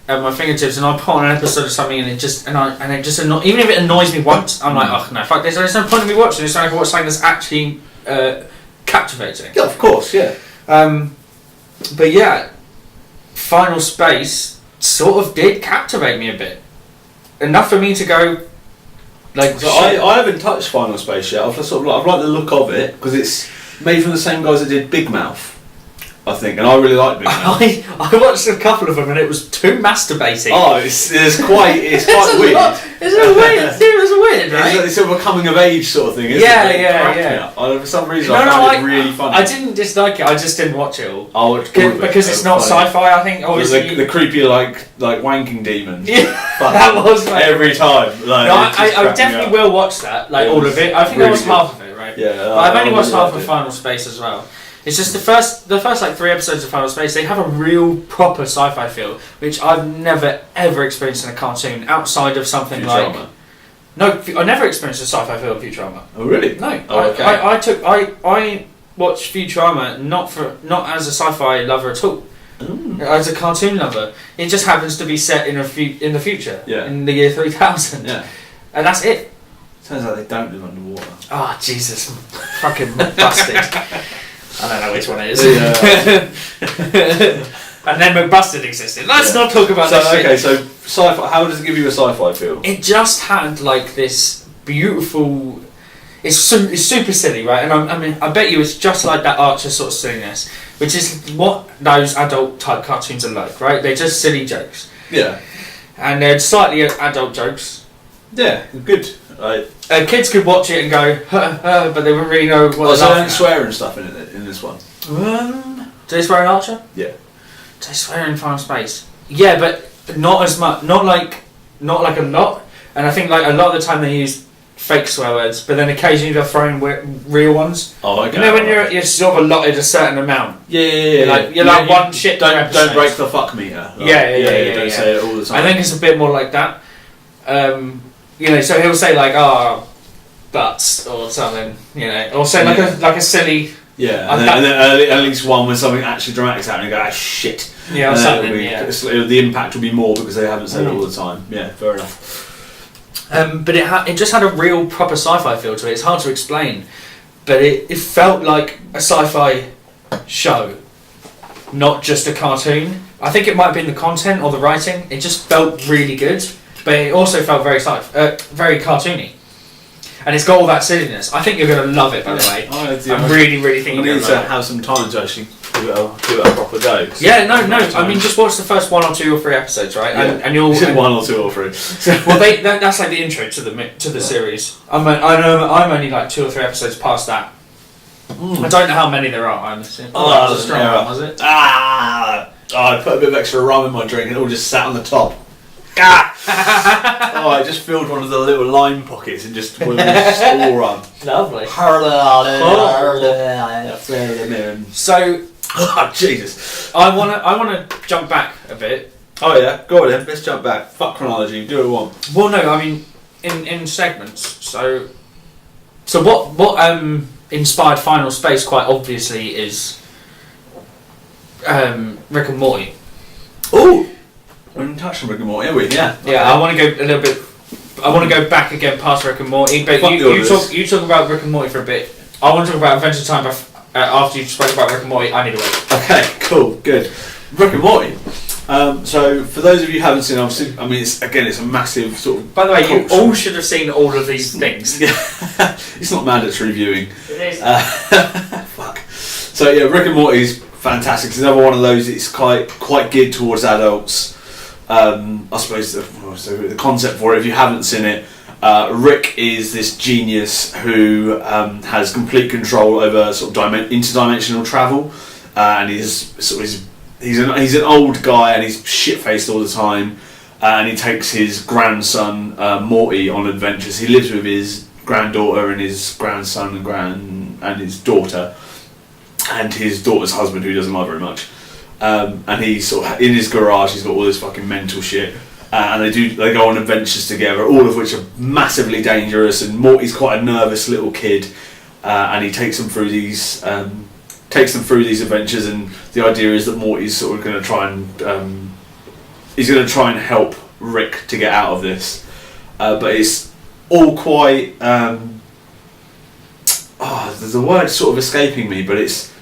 at my fingertips and I put on an episode of something and it just even if it annoys me once, I'm like, oh no, fuck this. There's no point in me watching this. I can watch something that's actually captivating. Yeah, of course, yeah. But yeah, Final Space sort of did captivate me a bit. Enough for me to go. Like, so I haven't touched Final Space yet. I've liked the look of it because it's made from the same guys that did Big Mouth, I think, and I really like Big Mouth. I watched a couple of them and it was too masturbating. Oh, it's quite weird. It's a weird. It was weird, right? It's sort of a coming of age sort of thing, isn't it? Yeah. For some reason, I found it really funny. I didn't dislike it. I just didn't watch it all. I watched all of it. Because it's not sci-fi. I think obviously the creepy like wanking demons. Yeah, that was every time. Like, no, I definitely will watch that. Like all of it. I think I watched half of it, right? Yeah. But I've only watched half of Final Space as well. It's just the first like 3 episodes of Final Space, they have a real proper sci-fi feel, which I've never ever experienced in a cartoon outside of something Futurama. like. No, I never experienced a sci-fi feel of Futurama. Oh really? No. Oh, okay. I watched Futurama not as a sci-fi lover at all. As a cartoon lover. It just happens to be set in the future. Yeah. In the year 3000. Yeah. And that's it. Turns out they don't live underwater. Ah, Jesus. Fucking busted. I don't know which one it is. Yeah. And then McBusted existed. Let's not talk about that shit. Okay, so sci-fi. How does it give you a sci-fi feel? It just had like this beautiful. It's super silly, right? And I bet you it's just like that Archer sort of silliness, which is what those adult type cartoons are like, right? They're just silly jokes. Yeah. And they're slightly adult jokes. Yeah, good. Right. Kids could watch it and go, but they wouldn't really know what. Oh, so they don't swear and stuff in this one. Do they swear in Archer? Yeah. Do they swear in Final Space? Yeah, but not as much. Not like a lot. And I think like a lot of the time they use fake swear words, but then occasionally they'll throw in real ones. Oh, okay. You know when you're sort of allotted a certain amount. Yeah. You're like one shit. Don't break the fuck meter. Like, yeah. Don't say it all the time. I think it's a bit more like that. You know, so he'll say like, butts or something. You know, or say like a silly. Yeah, and then at least one when something actually dramatic's happening, go, shit. Yeah, or something. The impact will be more because they haven't said it all the time. Yeah, fair enough. But it just had a real proper sci-fi feel to it. It's hard to explain, but it felt like a sci-fi show, not just a cartoon. I think it might have been the content or the writing. It just felt really good, but it also felt very very cartoony. And it's got all that silliness. I think you're going to love it, by the way. I'm really thinking you're going to have some time to actually give it a proper go. Yeah, no. I mean, just watch the first 1 or 2 or 3 episodes, right? Yeah. And you'll... 1 or 2 or 3. Well, that's like the intro to the series. I'm only like 2 or 3 episodes past that. I don't know how many there are. I'm assuming. That was a strong one, was it? I put a bit of extra rum in my drink and it all just sat on the top. I just filled one of the little lime pockets and just all rum. Lovely. So, Jesus. I wanna jump back a bit. Oh yeah, go on then. Let's jump back. Fuck chronology. Do what you want. Well, no, I mean in segments. So what inspired Final Space quite obviously is Rick and Morty. Ooh. We haven't touched on Rick and Morty, have we? Yeah. Yeah, I want to go a little bit. I want to go back again past Rick and Morty, but you talk about Rick and Morty for a bit. I want to talk about Adventure Time after you've spoken about Rick and Morty. I need to wait. Okay, cool, good. Rick and Morty. So for those of you who haven't seen, obviously, I mean, it's a massive sort of. By the way, you all should have seen all of these things. It's not mandatory viewing. It is. Fuck. So yeah, Rick and Morty's fantastic. It's another one of those. It's quite geared towards adults. I suppose the concept for it, if you haven't seen it, Rick is this genius who has complete control over sort of interdimensional travel, and he's an old guy and he's shit-faced all the time, and he takes his grandson Morty on adventures. He lives with his granddaughter and his grandson and his daughter, and his daughter's husband, who doesn't like very much. And he's sort of in his garage. He's got all this fucking mental shit, and they go on adventures together, all of which are massively dangerous. And Morty's quite a nervous little kid, and he takes them through these adventures. And the idea is that Morty's sort of going to try and help Rick to get out of this, but it's all quite. The word's sort of escaping me, but it's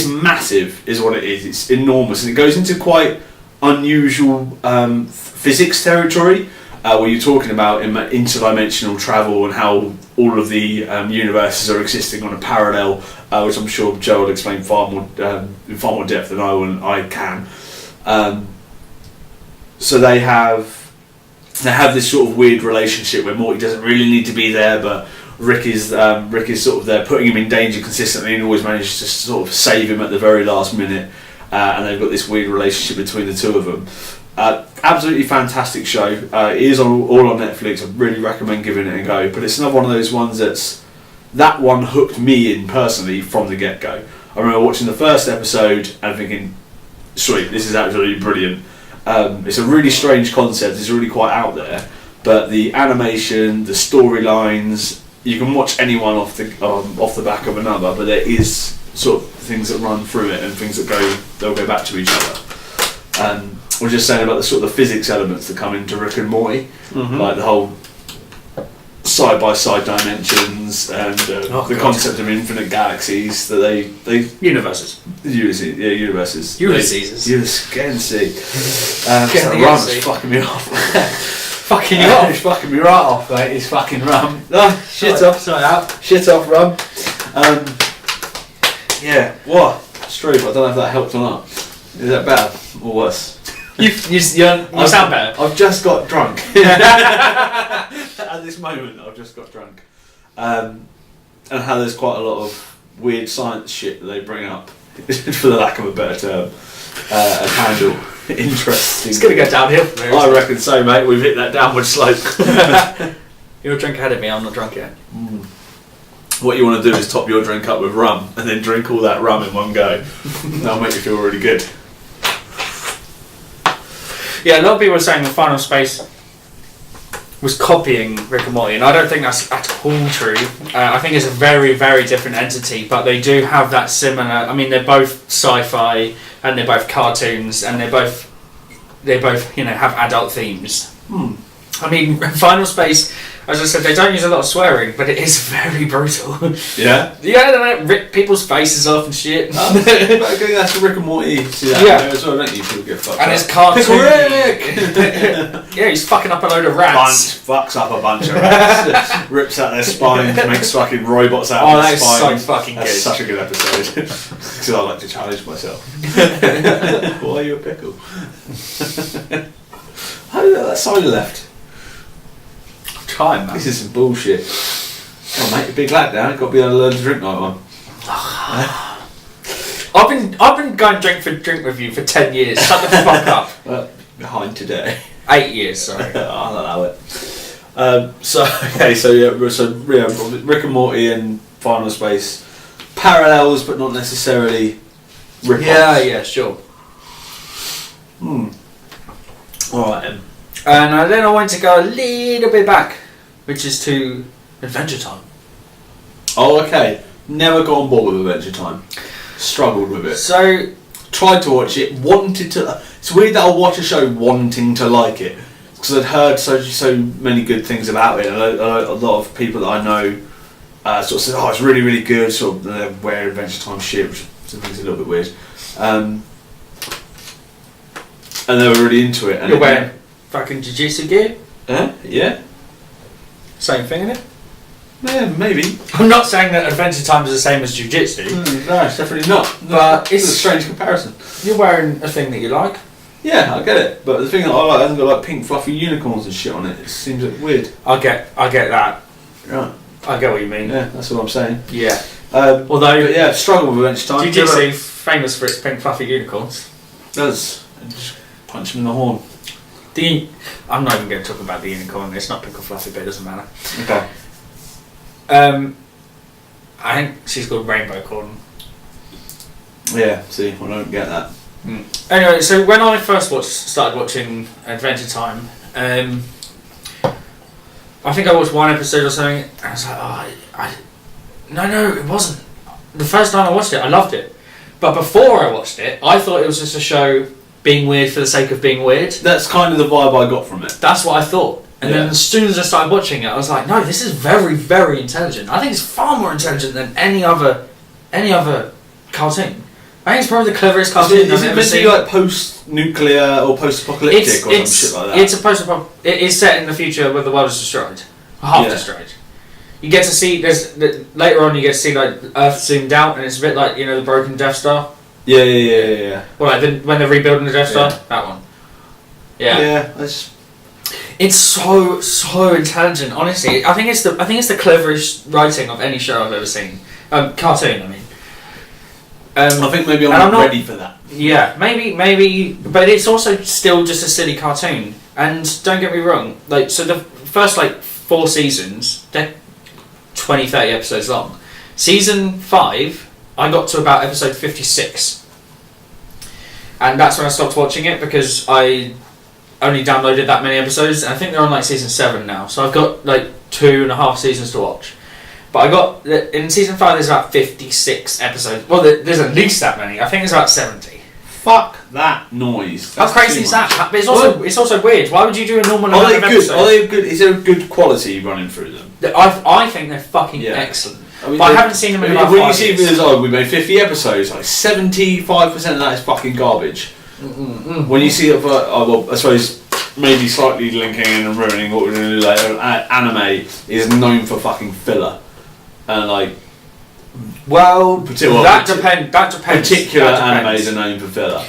massive, is what it is. It's enormous, and it goes into quite unusual physics territory, where you're talking about interdimensional travel and how all of the universes are existing on a parallel, which I'm sure Joe will explain in far more depth than I can. So they have this sort of weird relationship where Morty doesn't really need to be there, but Rick is sort of there, putting him in danger consistently, and always manages to sort of save him at the very last minute. And they've got this weird relationship between the two of them. Absolutely fantastic show. It is all on Netflix. I really recommend giving it a go. But it's another one of those ones that one hooked me in personally from the get-go. I remember watching the first episode and thinking, sweet, this is absolutely brilliant. It's a really strange concept. It's really quite out there. But the animation, the storylines, you can watch anyone off the back of another, but there is sort of things that run through it and things that they'll go back to each other. We're just saying about the sort of the physics elements that come into Rick and Morty, like the whole side-by-side dimensions and the concept of infinite galaxies that they universes. Universes. Ulysses. Getting see. That rum is fucking me off. Fucking you off. It's fucking me right off, mate. It's fucking rum. Shit off. Sorry out. Shit off, rum. Yeah. What? It's true. I don't know if that helped or not. Is that better or worse? You sound better. I've just got drunk. At this moment, I've just got drunk. And how there's quite a lot of weird science shit that they bring up, for the lack of a better term, and handle. Interesting. It's going to go downhill from here. I reckon so, mate. We've hit that downward slope. You're a drink ahead of me. I'm not drunk yet. What you want to do is top your drink up with rum and then drink all that rum in one go. That'll make you feel really good. Yeah, a lot of people are saying the Final Space was copying Rick and Morty, and I don't think that's at all true. I think it's a very, very different entity, but they do have that similar. I mean, they're both sci-fi and they're both cartoons, and they both have adult themes. I mean, Final Space, as I said, they don't use a lot of swearing, but it is very brutal. Yeah? Yeah, they like, rip people's faces off and shit. That's Rick and Morty. See that Yeah. there as well, don't you? People get fucked And up. it's cartoon. Pickle Rick! Yeah, he's fucking up a load of rats. Fucks up a bunch of rats. Rips out their spines, makes fucking robots out of their that spines. is so fucking That's good. such a good episode. Because I like to challenge myself. Why are you a pickle? How did that side left? Time, man. This is some bullshit. Oh mate, you're a big lad now. You've got to be able to learn to drink like one. I've been going drink with you for 10 years. Shut the fuck up. Well, behind today. 8 years, sorry. I'll allow it. So Rick and Morty and Final Space parallels, but not necessarily rip-offs. Yeah, sure. Alright then. And then I wanted to go a little bit back, which is to Adventure Time. Oh, okay. Never got on board with Adventure Time. Struggled with it. So, Tried to watch it, wanted to. It's weird that I'll watch a show wanting to like it. Because I'd heard so many good things about it. And a lot of people that I know sort of said, oh, it's really, really good. Sort of wear Adventure Time shit, which I think is a little bit weird. And they were really into it. And you're wearing fucking jiu-jitsu gear? Yeah? Same thing, innit? Yeah, maybe. I'm not saying that Adventure Time is the same as jiu-jitsu. No, it's definitely not. But It's a strange comparison. You're wearing a thing that you like. Yeah, I get it. But the thing that I like hasn't got like pink fluffy unicorns and shit on it. It seems a bit weird. I get that. Right. I get what you mean. Yeah, that's what I'm saying. Yeah. Although, but yeah, struggle with Adventure Time. Jiu-jitsu, famous for its pink fluffy unicorns. Does. Just punch him in the horn. I'm not even going to talk about the unicorn. It's not pink or fluffy, but it doesn't matter. Okay. I think she's called Rainbow Corn. Yeah, see, I don't get that. Anyway, so when I first started watching Adventure Time, I think I watched one episode or something, and I was like, no, it wasn't. The first time I watched it, I loved it. But before I watched it, I thought it was just a show being weird for the sake of being weird. That's kind of the vibe I got from it. That's what I thought. And then as soon as I started watching it, I was like, no, this is very, very intelligent. I think it's far more intelligent than any other cartoon. I think it's probably the cleverest cartoon I've ever seen. Is it like post-nuclear or post-apocalyptic or some shit like that? It's a post-apocalyptic. It is set in the future where the world is destroyed. Half destroyed. You get to see, later on you get to see like Earth zoomed out, and it's a bit like, you know, the broken Death Star. Yeah. Well, like when they're rebuilding the Death Star? That one. Yeah. It's so intelligent. Honestly, I think it's the cleverest writing of any show I've ever seen. Cartoon, I mean. I think maybe I'm not ready for that. Yeah, maybe, but it's also still just a silly cartoon. And don't get me wrong, like, so the first 4 seasons, they're 20-30 episodes long. Season 5, I got to about episode 56, and that's when I stopped watching it because I only downloaded that many episodes, and I think they're on season 7 now. So I've got 2.5 seasons to watch. But I got in season 5. There's about 56 episodes. Well, there's at least that many. I think it's about 70. Fuck that noise. How crazy is that? But it's also weird. Why would you do a normal amount of episodes? Are they good? Is there a good quality running through them? I think they're fucking excellent. I mean, but I haven't seen them in about 5 years. When you see years. we made 50 episodes, 75% of that is fucking garbage. When you see it, I suppose maybe slightly linking in and ruining what we're going to do later. Anime is known for fucking filler. And that depends. Particular animes are known for filler.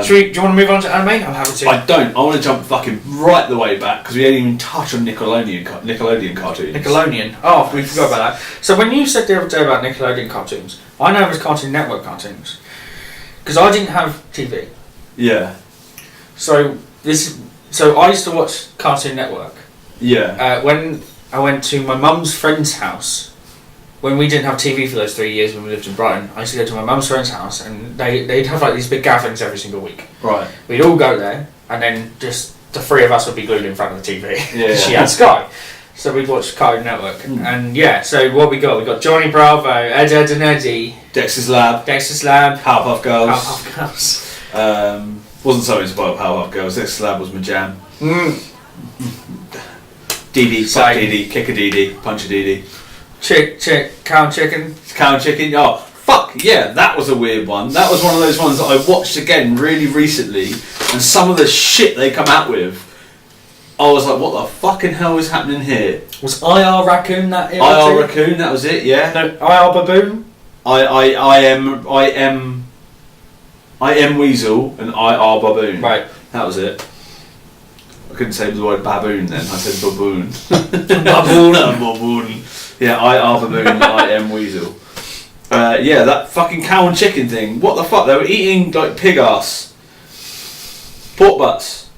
Do you want to move on to anime? I'll have it too. I don't. I want to jump fucking right the way back because we didn't even touch on Nickelodeon cartoons. Nickelodeon. Oh, we forgot about that. So when you said the other day about Nickelodeon cartoons, I know it was Cartoon Network cartoons because I didn't have TV. Yeah. So I used to watch Cartoon Network. Yeah. When I went to my mum's friend's house. When we didn't have TV for those 3 years when we lived in Brighton, I used to go to my mum's friend's house and they'd have these big gatherings every single week. Right. We'd all go there and then just the 3 of us would be glued in front of the TV. Yeah. She had Sky. So we'd watch Cartoon Network. And so what we got Johnny Bravo, Ed, Edd and Eddy. Dexter's Lab. Powerpuff Girls. Wasn't so inspired by Powerpuff Girls. Dexter's Lab was my jam. DD, Same. fuck DD, kick a DD, punch a DD. Chick, cow and chicken. Cow and chicken. Oh, fuck, yeah, that was a weird one. That was one of those ones that I watched again really recently, and some of the shit they come out with, I was like, what the fucking hell is happening here? Was IR Raccoon that era IR too? Raccoon, that was it, yeah. No, IR Baboon? I am Weasel and IR Baboon. Right. That was it. I couldn't say the word baboon then, I said baboon. Baboon. Baboon. Yeah, IR Baboon, I am Weasel. Yeah, that fucking cow and chicken thing. What the fuck? They were eating like pig ass. Pork butts.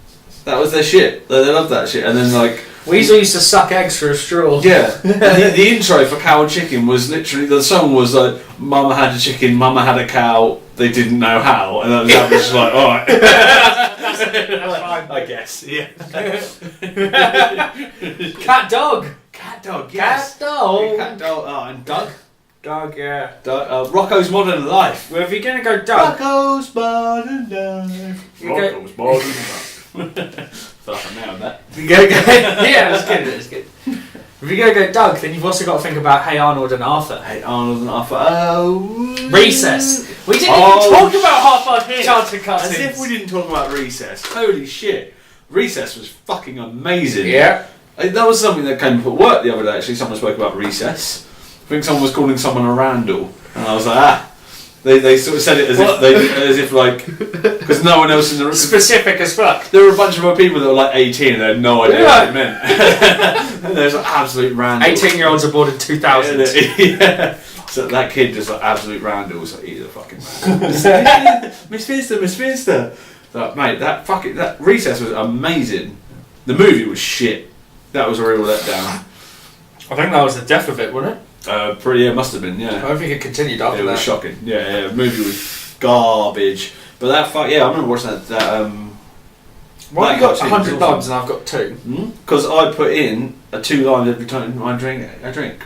That was their shit. They loved that shit. And then like... Weasel used to suck eggs through a straw. Yeah. And the intro for Cow and Chicken was literally... The song was like, Mama had a chicken, Mama had a cow, they didn't know how. And that was just like, alright. That's fine. I guess, yeah. Cat dog. Cat dog, yes. Cat dog. Cat dog. Oh, and Doug. Dog, yeah. Doug, Rocco's Modern Life. Well, if you're going to go Doug... Rocco's Modern Life. Rocco's Modern Life. Feel like I nailed that. If you go, yeah, that's good. If you're going to go Doug, then you've also got to think about Hey Arnold and Arthur. Hey Arnold and Arthur. Oh. Recess. We didn't even talk about half our childhood cartoons. As if we didn't talk about Recess. Holy shit. Recess was fucking amazing. Yeah. That was something that came up at work the other day actually. Someone spoke about Recess. I think someone was calling someone a Randall. And I was like, They sort of said it as if like, because no one else in the room. Specific as fuck. There were a bunch of other people that were like 18 and they had no idea what it meant. And there's like absolute Randall. 18-year-olds are born in 2000. Yeah. So that kid just like absolute Randall was like, he's a fucking Randall. Miss Finster. Like, mate, that Recess was amazing. The movie was shit. That was a real letdown. I think that was the death of it, wasn't it? Pretty, it must have been, yeah. I don't think it continued after that. It was shocking. Yeah, the movie was garbage. But I remember watching that. Why have you got 100 lines and I've got 2? Because I put in 2 lines every time I drink.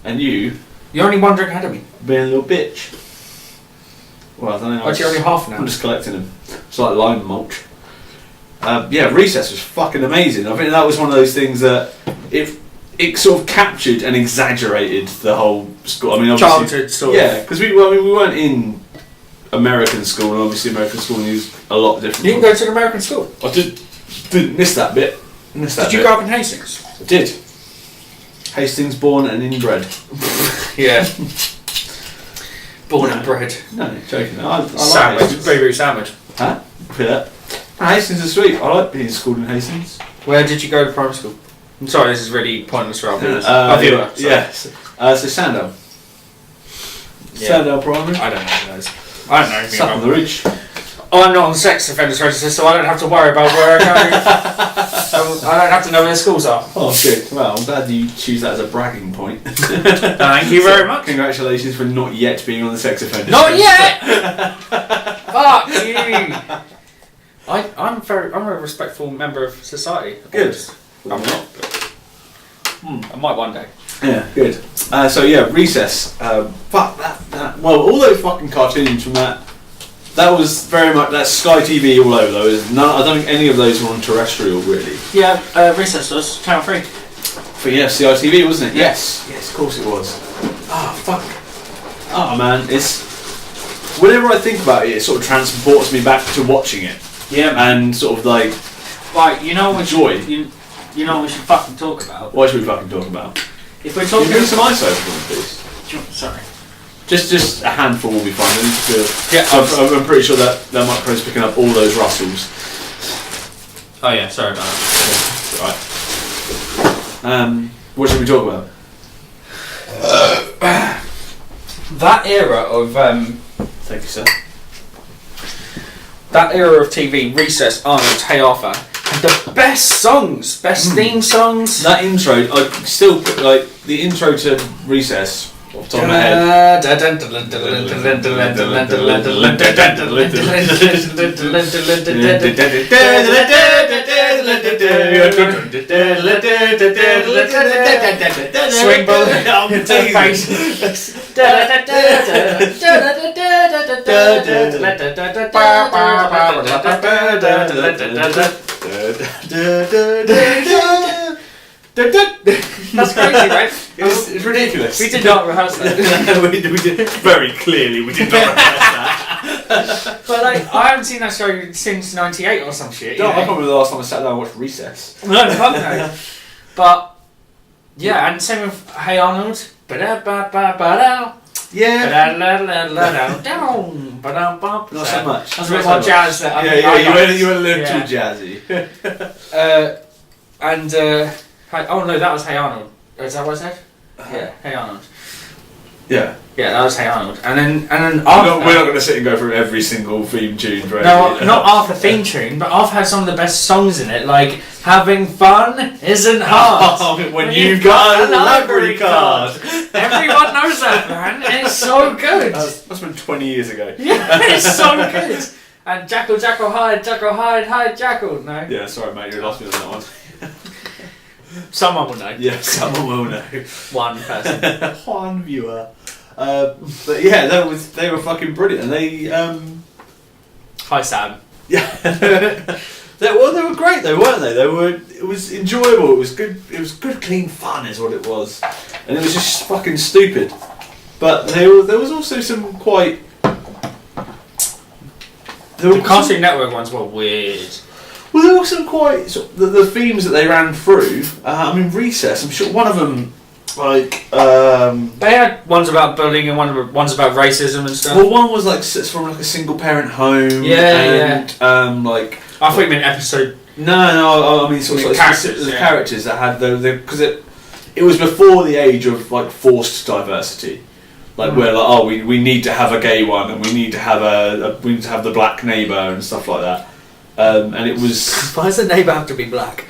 And you're only 1 drink ahead of me. being a little bitch. Well, I don't know. Actually, only half now. I'm just collecting them. It's like lime mulch. Yeah, Recess was fucking amazing. I think that was one of those things that it sort of captured and exaggerated the whole school. I mean, obviously, childhood sort of. Yeah, because we weren't in American school, and obviously American school is a lot different. You didn't go to an American school? I didn't miss that bit. Did you grow up in Hastings? I did. Hastings, born and inbred. Yeah. Born and bred. No, joking. I like Sandwich. Hastings. Very sandwich. Huh? Feel that? No, Hastings is sweet. I like being schooled in Hastings. Where did you go to primary school? I'm sorry, this is really pointless for our viewers. Our viewer. Sorry. Yes. So Sandal. Yeah. Sandal Primary. I don't know those. I don't know anything Up about on the ridge. I'm not on the sex offenders register, so I don't have to worry about where I go. I don't have to know where the schools are. Oh, good. Well, I'm glad you choose that as a bragging point. Thank you very much. Congratulations for not yet being on the sex offenders. Not yet! Fuck you! I'm a respectful member of society. Good. I'm not, but I might one day. Yeah, good. So yeah, Recess. Fuck that. Well, all those fucking cartoons from that. That was very much that's Sky TV all over those. I don't think any of those were on terrestrial really. Yeah, Recess was Channel 3. But yeah, CITV wasn't it? Yes, of course it was. Fuck. Oh man, it's whenever I think about it, it sort of transports me back to watching it. Yeah, man. And sort of like, right, you know what joy. You know what we should fucking talk about? What should we fucking talk about? If we're talking... Can you bring some ice over for me, please? Sorry. Just a handful will be fine. Yeah, I'm pretty sure that microphone's picking up all those rustles. Oh yeah, sorry about that. Right. What should we talk about? That era of Thank you, sir. that era of TV, Recess, Arnold, Hey Arthur, had the best songs, best theme songs. That intro, I still put like the intro to Recess off the top of my head. Swing ball in the face. That's crazy, right? It's ridiculous. We did not rehearse that. we did very clearly. We did not rehearse that. But like, I haven't seen that show since '98 or some shit. No, I can't remember the last time I sat down and watched Recess. No, fuck no. But yeah, and same with Hey Arnold. Ba-da-ba-ba-ba-da. Yeah. Not Not so much. That's a bit more jazz. That You went a little too jazzy. Oh no, that was Hey Arnold. Is that what I said? Yeah, Hey Arnold. Yeah. Yeah, that was Hey Arnold. And then we're not going to sit and go through every single theme tune for no, not half a theme tune, but Arth has some of the best songs in it, like Having Fun Isn't Hard. when you've got a library card. Everyone knows that, man. It's so good. That's been 20 years ago. Yeah, it's so good. And Jackal, hide, Jackal. No? Yeah, sorry mate, you lost me on that one. Someone will know. Yeah, someone will know. One person. One viewer. But yeah, they were fucking brilliant, and they Hi Sam. yeah, they were great though, weren't they? It was enjoyable. It was good. It was good, clean fun, is what it was, and it was just fucking stupid. But there was also some quite. The Cartoon Network ones were weird. Well, there were some quite the themes that they ran through. I mean, Recess. I'm sure one of them. Like they had ones about bullying and ones about racism and stuff. Well, one was like it's from like a single parent home. Yeah. Like I thought you meant episode. No. I mean sort of like characters. The characters that had because it was before the age of like forced diversity, like where like we need to have a gay one and we need to have we need to have the black neighbour and stuff like that. And it was. Why does the neighbour have to be black?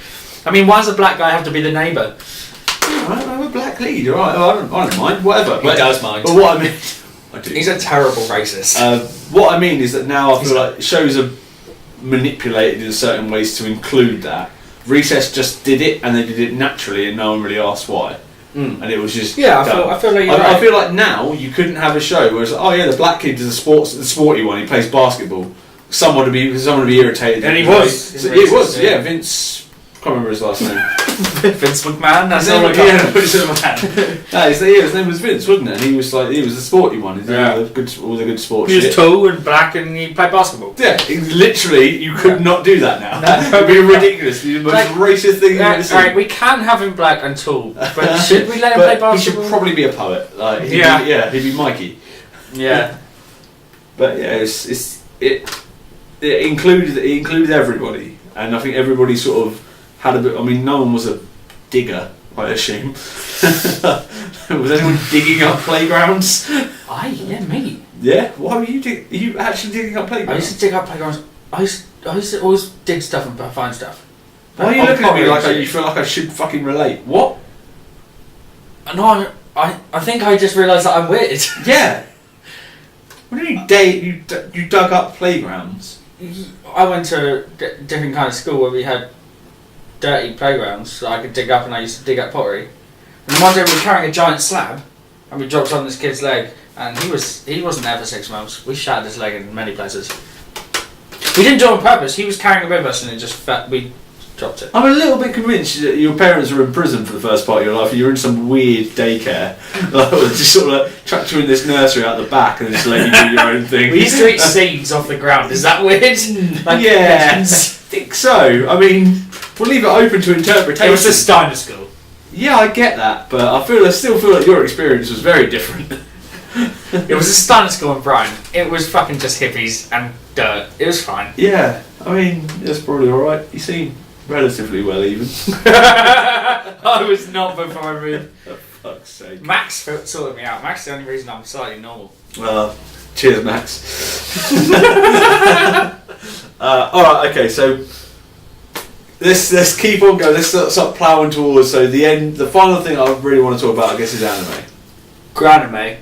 I mean, why does the black guy have to be the neighbour? I'm a black lead, alright, I don't mind, whatever. He does mind. But what I mean... I do. He's a terrible racist. What I mean is that now I feel like shows are manipulated in certain ways to include that. Recess just did it, and they did it naturally, and no one really asked why. And it was just I feel like you're right. I feel like now you couldn't have a show where it's like, the black kid is the sporty one, he plays basketball. Someone to be irritated. And he was. It was, yeah, Vince... I can't remember his last name. Vince McMahon. That's all. Vince McMahon. His name was Vince, wasn't it? And he was the sporty one. He did all the good sports. He was tall and black, and he played basketball. Yeah, literally, you could not do that now. That would be ridiculous. The most racist thing you've ever seen. Right, we can have him black and tall, but should we let him play basketball? He should probably be a poet. Like, he'd be Mikey. Yeah. But yeah, it included everybody, and I think everybody sort of had a bit. I mean, no one was a digger, I assume. Was anyone digging up playgrounds? Me. Yeah. Why were you Are you actually digging up playgrounds? I used to dig up playgrounds. I used to always dig stuff and find stuff. Why are you looking at me like you feel like I should fucking relate? What? No, I think I just realised that I'm weird. Yeah. What do you you dug up playgrounds? I went to a different kind of school where we had dirty playgrounds that I could dig up, and I used to dig up pottery. And one day we were carrying a giant slab, and we dropped it on this kid's leg, and he wasn't there for 6 months. We shattered his leg in many places. We didn't do it on purpose. He was carrying it with us, and we dropped it. I'm a little bit convinced that your parents were in prison for the first part of your life, and you're in some weird daycare. Just sort of like chucked you in this nursery out the back and just let you do your own thing. We used to eat seeds off the ground. Is that weird? Like, yeah, I think so. I mean, we'll leave it open to interpretation. It was a Steiner school. Yeah, I get that, but I still feel like your experience was very different. It was a Steiner school in Brighton. It was fucking just hippies and dirt. It was fine. Yeah, I mean, it's probably alright. You seem relatively well even. I was not before I moved. For fuck's sake. Max sorted me out. Max is the only reason I'm slightly normal. Well, cheers, Max. Alright, okay, so let's keep on going. Let's start ploughing towards. So the final thing I really want to talk about, I guess, is anime. Granime.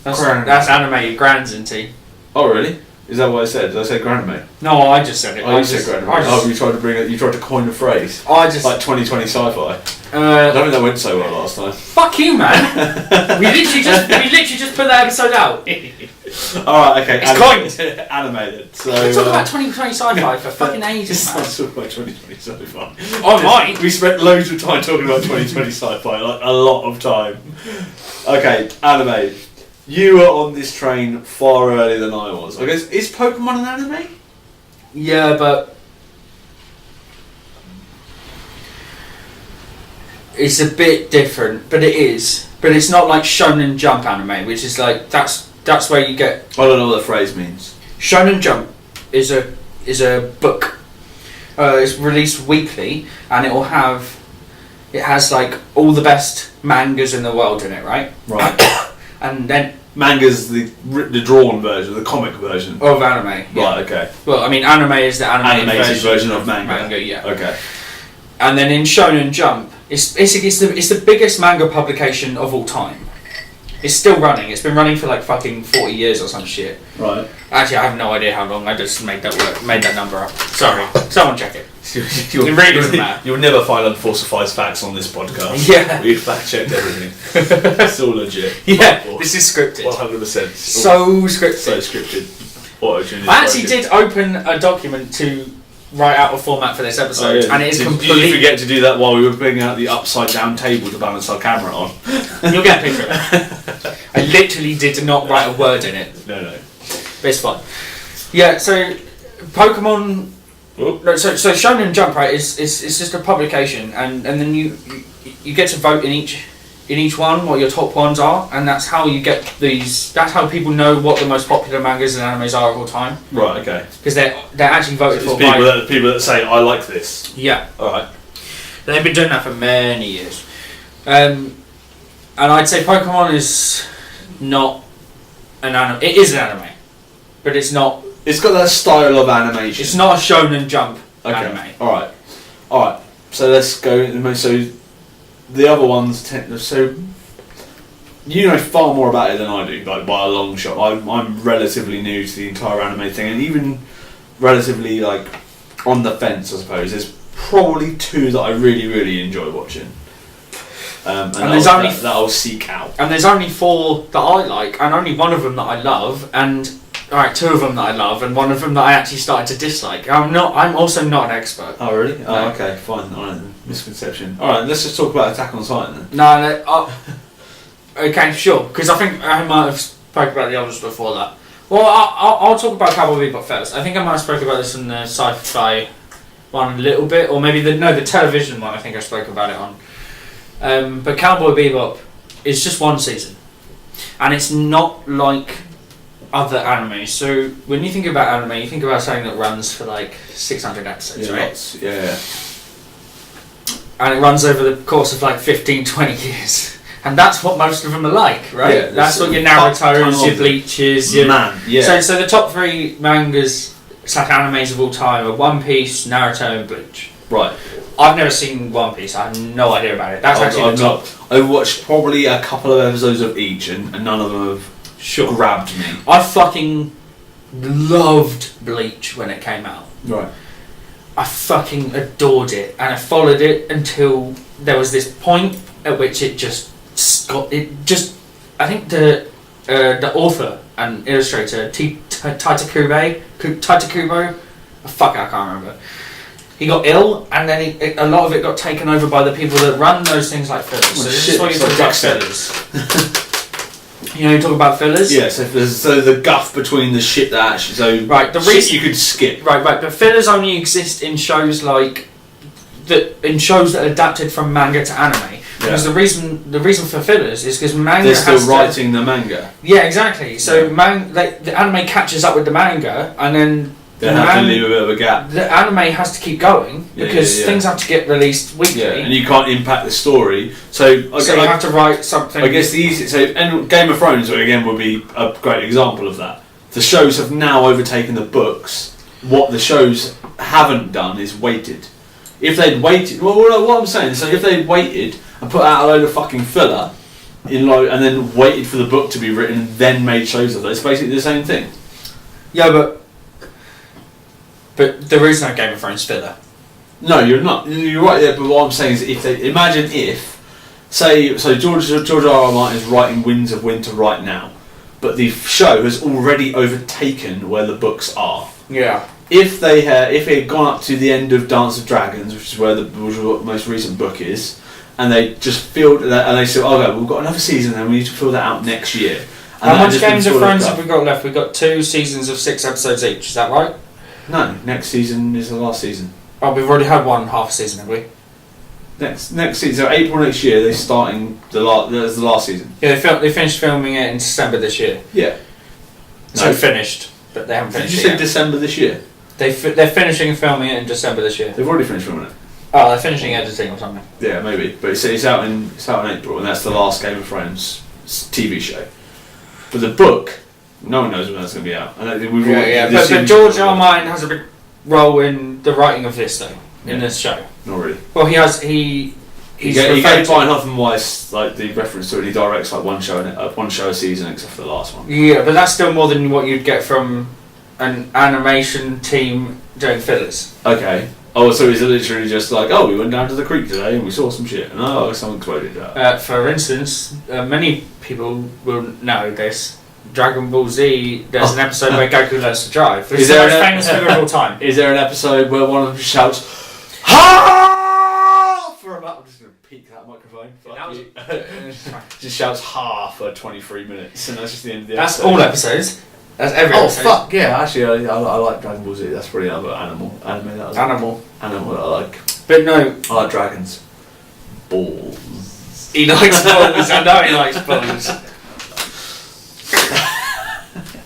That's anime your grand's into. Oh, really? Is that what I said? Did I say granime? No, I just said it. Oh, you said granime. You tried to coin a phrase. Like 2020 sci-fi. I don't think that went so well last time. Fuck you, man. we literally just put that episode out. Alright, okay. It's coined. Animated. So, We talk about 2020 sci-fi for fucking ages, man. Let's talk about 2020 sci-fi. Oh, mine. We spent loads of time talking about 2020 sci-fi, like a lot of time. Okay, anime. You were on this train far earlier than I was. I guess, is Pokemon an anime? Yeah, but it's a bit different. But it is. But it's not like Shonen Jump anime, which is like that's where you get. I don't know what the phrase means. Shonen Jump is a book. It's released weekly, and it has like all the best mangas in the world in it, right? Right. And then manga's the drawn version, the comic version of anime. Yeah. Right. Okay. Well, I mean, anime is the animated version of manga. Yeah. Okay. And then in Shonen Jump, it's the biggest manga publication of all time. It's still running. It's been running for like fucking 40 years or some shit. Right. Actually, I have no idea how long. I just made that number up. Sorry. Someone check it. It really doesn't matter. You'll never find unfalsified facts on this podcast. Yeah. We've fact checked everything. It's all legit. Yeah. This is scripted. 100%. So scripted. So scripted. Auto-tune. I actually did open a document to write out a format for this episode, and it is completely. Did you forget to do that while we were bringing out the upside down table to balance our camera on? You'll get a picture of it. I literally did not write a word in it. No. But it's fine. Yeah, so Pokemon. No, so Shonen Jump, right? It's just a publication, and then you get to vote in each one what your top ones are, and that's how you get these. That's how people know what the most popular mangas and animes are of all time. Right. Okay. Because they're actually voted for people that say I like this. Yeah. All right. They've been doing that for many years, and I'd say Pokemon is not an anime. It is an anime, but it's not. It's got that style of animation. It's not a Shonen Jump anime. All right. So let's go. So the other ones so you know far more about it than I do, like by a long shot. I'm relatively new to the entire anime thing, and even relatively like on the fence, I suppose. There's probably two that I really, really enjoy watching. And there's only that I'll seek out. And there's only 4 that I like, and only one of them that I love, and 2 of them that I love, and one of them that I actually started to dislike. I'm also not an expert. Oh really? No. Oh okay, fine. Alright, misconception. Alright, let's just talk about Attack on Titan then. No, okay, sure. Because I think I might have spoke about the others before that. Well, I'll talk about Cowboy Bebop first. I think I might have spoke about this in the sci-fi one a little bit, or maybe the television one. I think I spoke about it on. But Cowboy Bebop is just one season, and it's not like other animes. So when you think about anime, you think about something that runs for like 600 episodes, right? Yeah. And it runs over the course of like 15-20 years. And that's what most of them are like, right? Yeah, that's what your Naruto's, your Bleaches, your... Man, yeah. So the top 3 mangas / animes of all time are One Piece, Naruto and Bleach. Right. I've never seen One Piece. I have no idea about it. That's actually the top. I've watched probably a couple of episodes of each, and none of them have grabbed me. I fucking loved Bleach when it came out. Right. I fucking adored it, and I followed it until there was this point at which it just got I think the author and illustrator Tadakube, I can't remember. He got ill, and then a lot of it got taken over by the people that run those things like fillers. So this is why you talk about fillers. You know, you talk about fillers. Yeah, so the guff between the shit that actually the shit you could skip. Right, but fillers only exist in shows like that. In shows that are adapted from manga to anime. Because the reason for fillers is because manga. They're still writing the manga. Yeah, exactly. So the anime catches up with the manga, and then they have to leave a bit of a gap. The anime has to keep going because things have to get released weekly. Yeah, and you can't impact the story. So you have to write something. I guess and Game of Thrones again would be a great example of that. The shows have now overtaken the books. What the shows haven't done is waited. If they'd waited, what I'm saying, so if they'd waited and put out a load of fucking filler and then waited for the book to be written and then made shows of it, it's basically the same thing. Yeah, but there is no Game of Thrones filler. No, you're not. You're right there, but what I'm saying is George R. R. Martin is writing Winds of Winter right now. but the show has already overtaken where the books are. Yeah. If it had gone up to the end of Dance of Dragons, which is where the most recent book is, and they just filled that, and they said, "Okay, we've got another season, and we need to fill that out next year." And how much Games of Thrones have we got left? We've got 2 seasons of 6 episodes each. Is that right? No, next season is the last season. Oh, we've already had one half season, have we? Next season, so April next year, they're starting the last season. Yeah, they finished filming it in December this year. Yeah. So finished, but they haven't finished Did it you say yet. December this year? They're finishing filming it in December this year. They've already finished filming it. Oh, they're finishing editing or something. Yeah, maybe. But it's out in April, and that's the last Game of Thrones TV show. But the book, no one knows when that's going to be out. But George R. Martin has a big role in the writing of this, though, in this show. Not really. Well, he gave Brian Huffman Weiss like the reference to it. He directs like one show a season, except for the last one. Yeah, but that's still more than what you'd get from an animation team doing fillers. Okay. Oh, so is it literally just like, oh, we went down to the creek today and we saw some shit, and oh, someone exploded that. For instance, many people will know this. Dragon Ball Z, there's an episode where Goku learns to drive. It's the most famous filler of all time. Is there an episode where one of them shouts, "Ha!" for about? I'm just going to peek that microphone. Just shouts "ha" for 23 minutes, and that's just the end of the episode. That's all episodes. That's every episode. Oh fuck yeah! Actually, I like Dragon Ball Z. That's probably another anime. Animal that I like. But no, I like dragons. Balls. he likes balls. I know he likes balls.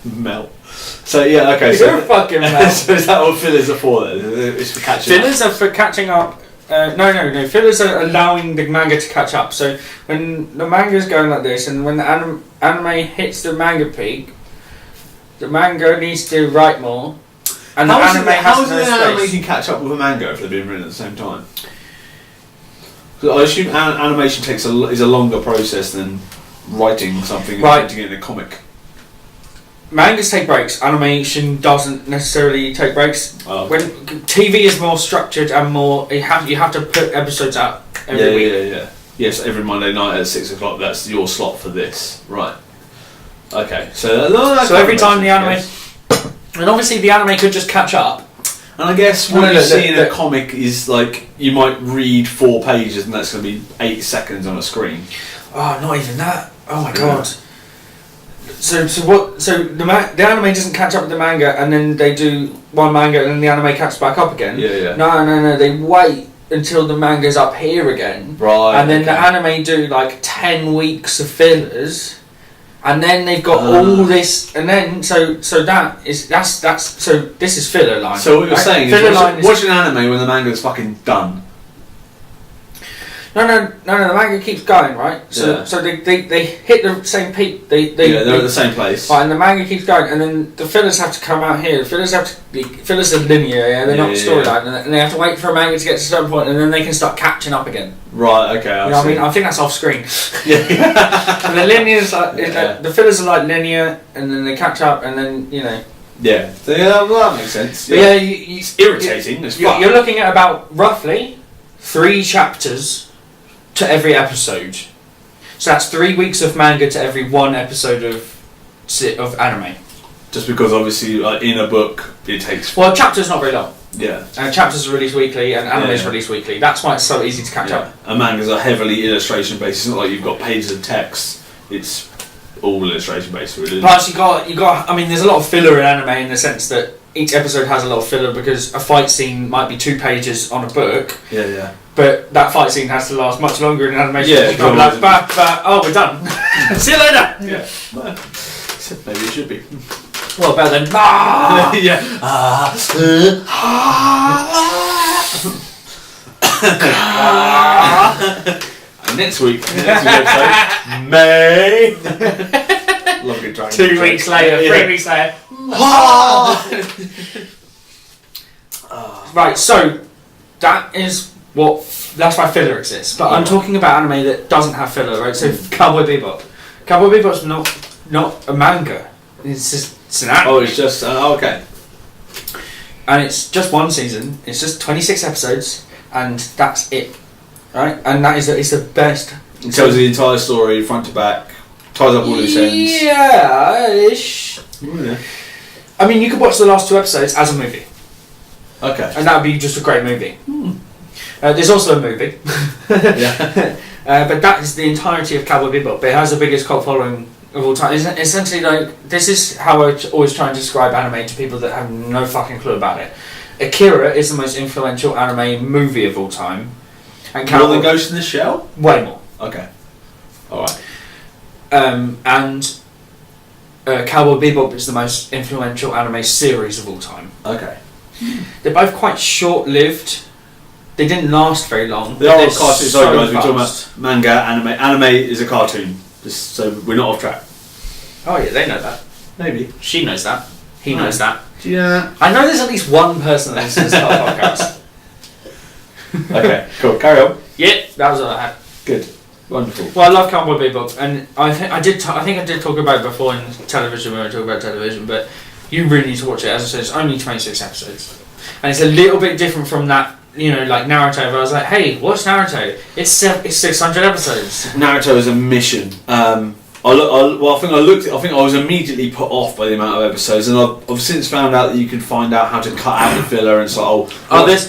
Melt. So yeah, okay. You're a fucking melt. So is that what fillers are for then? It's for catching up? Fillers are for catching up. No. Fillers are allowing the manga to catch up. So when the manga's going like this, and when the anime hits the manga peak, the manga needs to write more, and the anime has no space. How is an anime can catch up with a manga if they're being written at the same time? Because I assume animation is a longer process than writing something and putting it in a comic. Mangas take breaks. Animation doesn't necessarily take breaks. Oh. When TV is more structured and more, you have to put episodes out every week. Yeah. Yes, every Monday night at 6 o'clock. That's your slot for this, right? Okay, so every time the anime, and obviously the anime could just catch up. And I guess what you see in a comic is like you might read 4 pages, and that's going to be 8 seconds on a screen. Oh, not even that. Oh my god. So the anime doesn't catch up with the manga, and then they do one manga, and then the anime catches back up again. Yeah. No. They wait until the manga's up here again. Right. And then the anime do like 10 weeks of fillers, and then they've got all this, and then so this is filler line. So what you're saying is watch an anime when the manga's fucking done. No, the manga keeps going, right? So they hit the same peak. They're at the same place. Right, and the manga keeps going, and then the fillers have to come out here. The fillers are linear, they're not storyline, and they have to wait for a manga to get to a certain point, and then they can start catching up again. Right, okay, I mean? I think that's off screen. Yeah. And the linears, the fillers are like linear, and then they catch up, and then, Yeah, so, well, that makes sense. Yeah, it's irritating. You're looking at about roughly 3 chapters to every episode. So that's 3 weeks of manga to every 1 episode of anime. Just because obviously in a book it takes... Well, a chapter's not very long. Yeah. Chapters are released weekly and anime is released weekly. That's why it's so easy to catch up. And mangas are heavily illustration based. It's not like you've got pages of text. It's all illustration based, really. Plus you got I mean, there's a lot of filler in anime in the sense that each episode has a lot of filler because a fight scene might be 2 pages on a book. Yeah. But that fight scene has to last much longer in animation. Yeah, you can't be like, oh, we're done. See you later. Yeah. Maybe it should be. Well, better than And next week episode, May. Love a good dragon. 2 weeks later, 3 weeks later. Right, so that's why filler exists. But I'm talking about anime that doesn't have filler, right? So Cowboy Bebop. Cowboy Bebop's not a manga. It's an anime. Oh, it's just okay. And it's just 1 season. It's just 26 episodes, and that's it, right? And it's the best. It tells the entire story, front to back. ties up all loose ends. Yeah-ish. Yeah. I mean, you could watch the last 2 episodes as a movie. Okay. And that would be just a great movie. There's also a movie. Yeah. But that is the entirety of Cowboy Bebop. It has the biggest cult following of all time. It's essentially, like, this is how I always try and describe anime to people that have no fucking clue about it. Akira is the most influential anime movie of all time. And More than Ghost in the Shell? Way more. Okay. Alright. And Cowboy Bebop is the most influential anime series of all time. Okay. They're both quite short-lived. They didn't last very long. They are cartoons. Sorry guys, we're talking about manga, anime. Anime is a cartoon, just so we're not off track. Oh yeah, they know that. Maybe. She knows that. He knows that. Yeah. I know there's at least one person that listens to our podcast. Okay, cool. Carry on. Yeah, that was all I had. Good. Wonderful. Well, I love Cowboy Bebop, and I think I did talk about it before in television when we talk about television, but you really need to watch it. As I said, it's only 26 episodes, and it's a little bit different from that. You know, like Naruto, but I was like, hey, watch Naruto. It's 600 episodes. Naruto is a mission. I think I was immediately put off by the amount of episodes, and I've since found out that you can find out how to cut out the filler and so.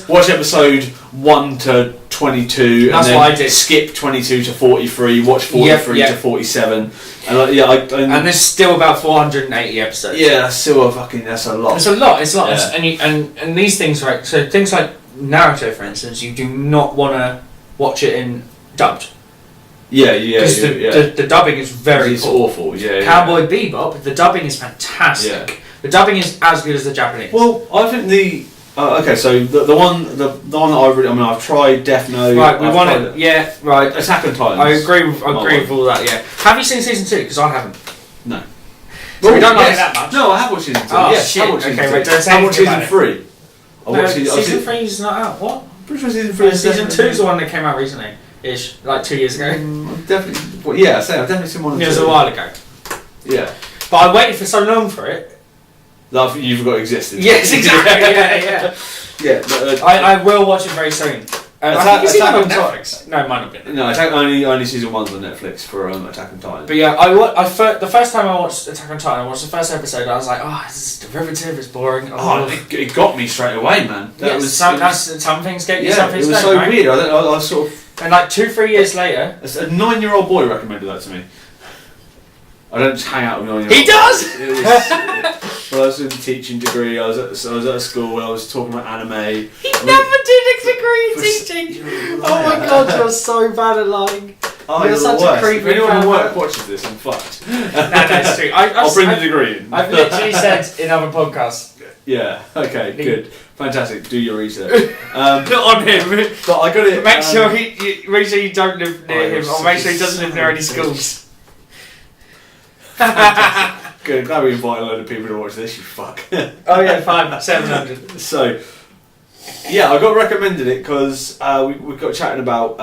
Watch episode 1 to 22, That's and then what I did. Skip 22 to 43. Watch 43 to 47, and and there's still about 480 episodes. Yeah, that's a lot. It's a lot. It's a lot. Yeah. And these things, right? So things like Naruto, for instance, you do not want to watch it in dubbed. Yeah. Because the dubbing is very poor. Awful. Yeah. Cowboy Bebop, the dubbing is fantastic. Yeah. The dubbing is as good as the Japanese. Well, I think so the one that I've tried Death Note. Right, we want it. Yeah, right. Attack on Titan. I agree with all that. Yeah. Have you seen season 2? Because I haven't. No. So we don't like it that much. No, I have watched season 2. Oh yes, shit. I watched season 2. Wait, don't say I watched anything season 3. Season 3 is not out. What? I'm pretty sure season 3 is Season 2 is the one that came out recently. Ish, like 2 years ago. I've definitely seen 1 and 2. It was a while ago. Yeah. But I waited for so long for it. That you forgot existed. Yes, exactly. Yeah. I will watch it very soon. Attack on Netflix. No, it might not be. No, only season 1's on Netflix for Attack on Titan. But yeah, the first time I watched Attack on Titan, I watched the first episode. I was like, oh, this is derivative. It's boring. It got me straight away, man. Some things get you. Some things it was don't, so right? weird. I sort of. And like 2-3 years later, A 9-year-old boy recommended that to me. I don't just hang out with 9-year-olds. He does. When I was in the teaching degree, I was at a school where I was talking about anime. He never did a degree in teaching. Oh my god, you're so bad at lying. You're such a creepy. If anyone at work watches this, I'm fucked. No, it's true. I'll bring the degree in. I've literally said in other podcasts. Yeah. Okay. Good. Fantastic. Do your research. Not on him. But I got it. Make sure you don't live near him, or make sure he doesn't live near any schools. Good. Glad we invited a load of people to watch this. You fuck. Oh yeah, 700. So, yeah, I got recommended it because we got chatting about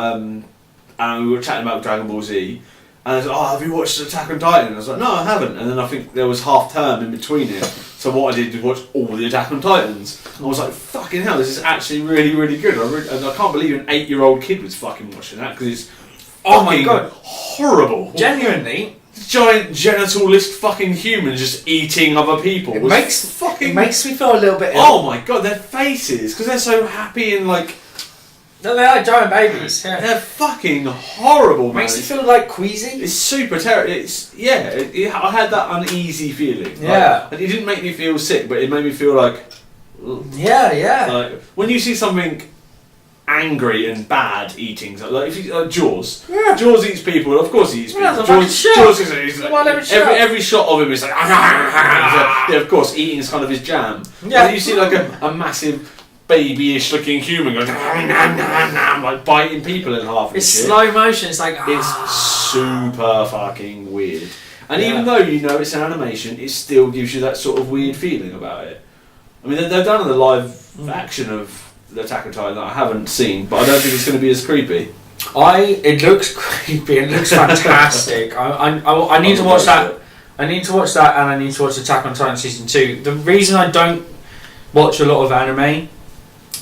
Dragon Ball Z, and I was like, oh, have you watched Attack on Titan? And I was like, no, I haven't. And then I think there was half term in between it, so what I did was watch all the Attack on Titans. And I was like, fucking hell, this is actually really, really good. And I can't believe an 8-year-old kid was fucking watching that because it's oh my god, horrible. Genuinely. Giant genitalist fucking humans just eating other people. It makes me feel a little bit ill. Oh my god, their faces, because they're so happy and like. No, they are giant babies. Yeah. They're fucking horrible, man. Makes you feel like queasy. It's super terrible. I had that uneasy feeling. Yeah. Like, it didn't make me feel sick, but it made me feel like. Yeah. Like when you see something angry and bad eating, like if you Jaws. Yeah. Jaws eats people. Of course he eats people. Yeah, Jaws is like, every shot of him is like yeah, of course eating is kind of his jam. Yeah. But you see like a massive babyish looking human going like biting people in half. It's slow motion. It's like it's super fucking weird. And even though you know it's an animation, it still gives you that sort of weird feeling about it. I mean, they've done the live action of the Attack on Titan that I haven't seen, but I don't think it's going to be as creepy. It looks creepy. It looks fantastic. I need to watch that. I need to watch that, and I need to watch Attack on Titan season 2. The reason I don't watch a lot of anime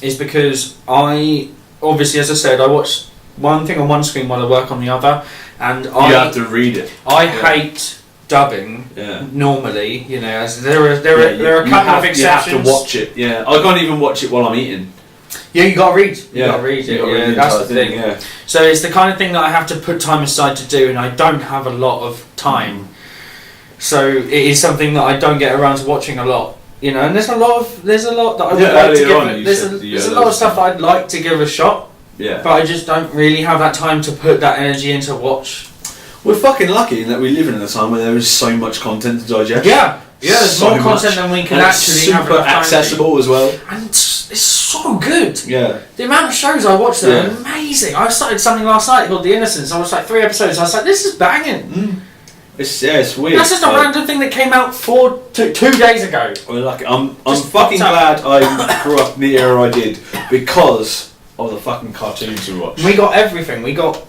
is because obviously, as I said, I watch one thing on one screen while I work on the other, and You have to read it. I hate dubbing. Yeah. Normally, as there are a couple of exceptions. You have to watch it. Yeah, I can't even watch it while I'm eating. Yeah, you gotta read. You Yeah, gotta read it. gotta read That's the thing. Yeah. So it's the kind of thing that I have to put time aside to do, and I don't have a lot of time. So it is something that I don't get around to watching a lot. And there's a lot that I would like to give. There's a lot of stuff that I'd like to give a shot. Yeah. But I just don't really have that time to put that energy into watch. We're fucking lucky in that we live in a time where there is so much content to digest. Yeah, there's So more content much. than we can And actually it's have. super accessible as well. And it's so good. Yeah. The amount of shows I watched are amazing. I started something last night called The Innocents. I watched like 3 episodes. I was like, this is banging. It's weird. That's just a random thing that came out 2 days ago. We're lucky. I'm Just fucking popped up. glad I grew up in the era I did because of the fucking cartoons we watched. We got everything. We got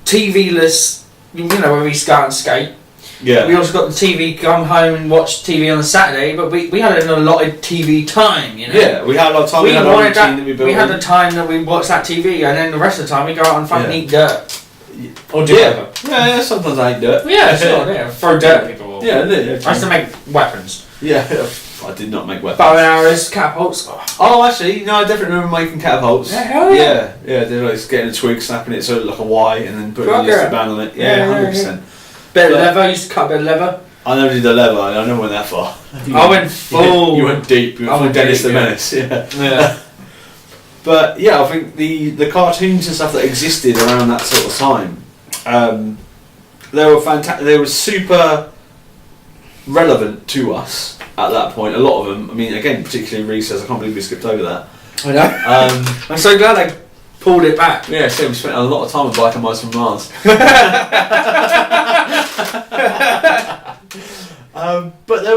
TV-less, where we scout and skate. Yeah. We also got the TV, come home and watch TV on the Saturday, but we had an allotted TV time, Yeah, we had our time. We had our wanted routine that we built. we had the time that we watched that TV, and then the rest of the time we go out and fucking eat dirt. Or do Yeah. whatever. Yeah, sometimes I eat dirt. Yeah, sure, yeah. Throw dirt at people. Yeah, I used to make weapons. Yeah, I did not make weapons. Bow and arrows, catapults. Oh, actually, no, I definitely remember making catapults. Yeah, hell yeah. Yeah, they're like getting a twig, snapping it so it looked like a Y, and then putting a Fuck yeah. band on it. Yeah, 100%. Bit of leather, used to cut a bit of leather. I never did the leather, I never went that far. I went full. You went deep, you went full Dennis the Menace, Yeah. But yeah, I think the cartoons and stuff that existed around that sort of time, they were fantastic. They were super relevant to us at that point. A lot of them. I mean, again, particularly Recess. I can't believe we skipped over that. I know. I'm so glad I pulled it back. Yeah, so we spent a lot of time with Biker Mice from Mars. But they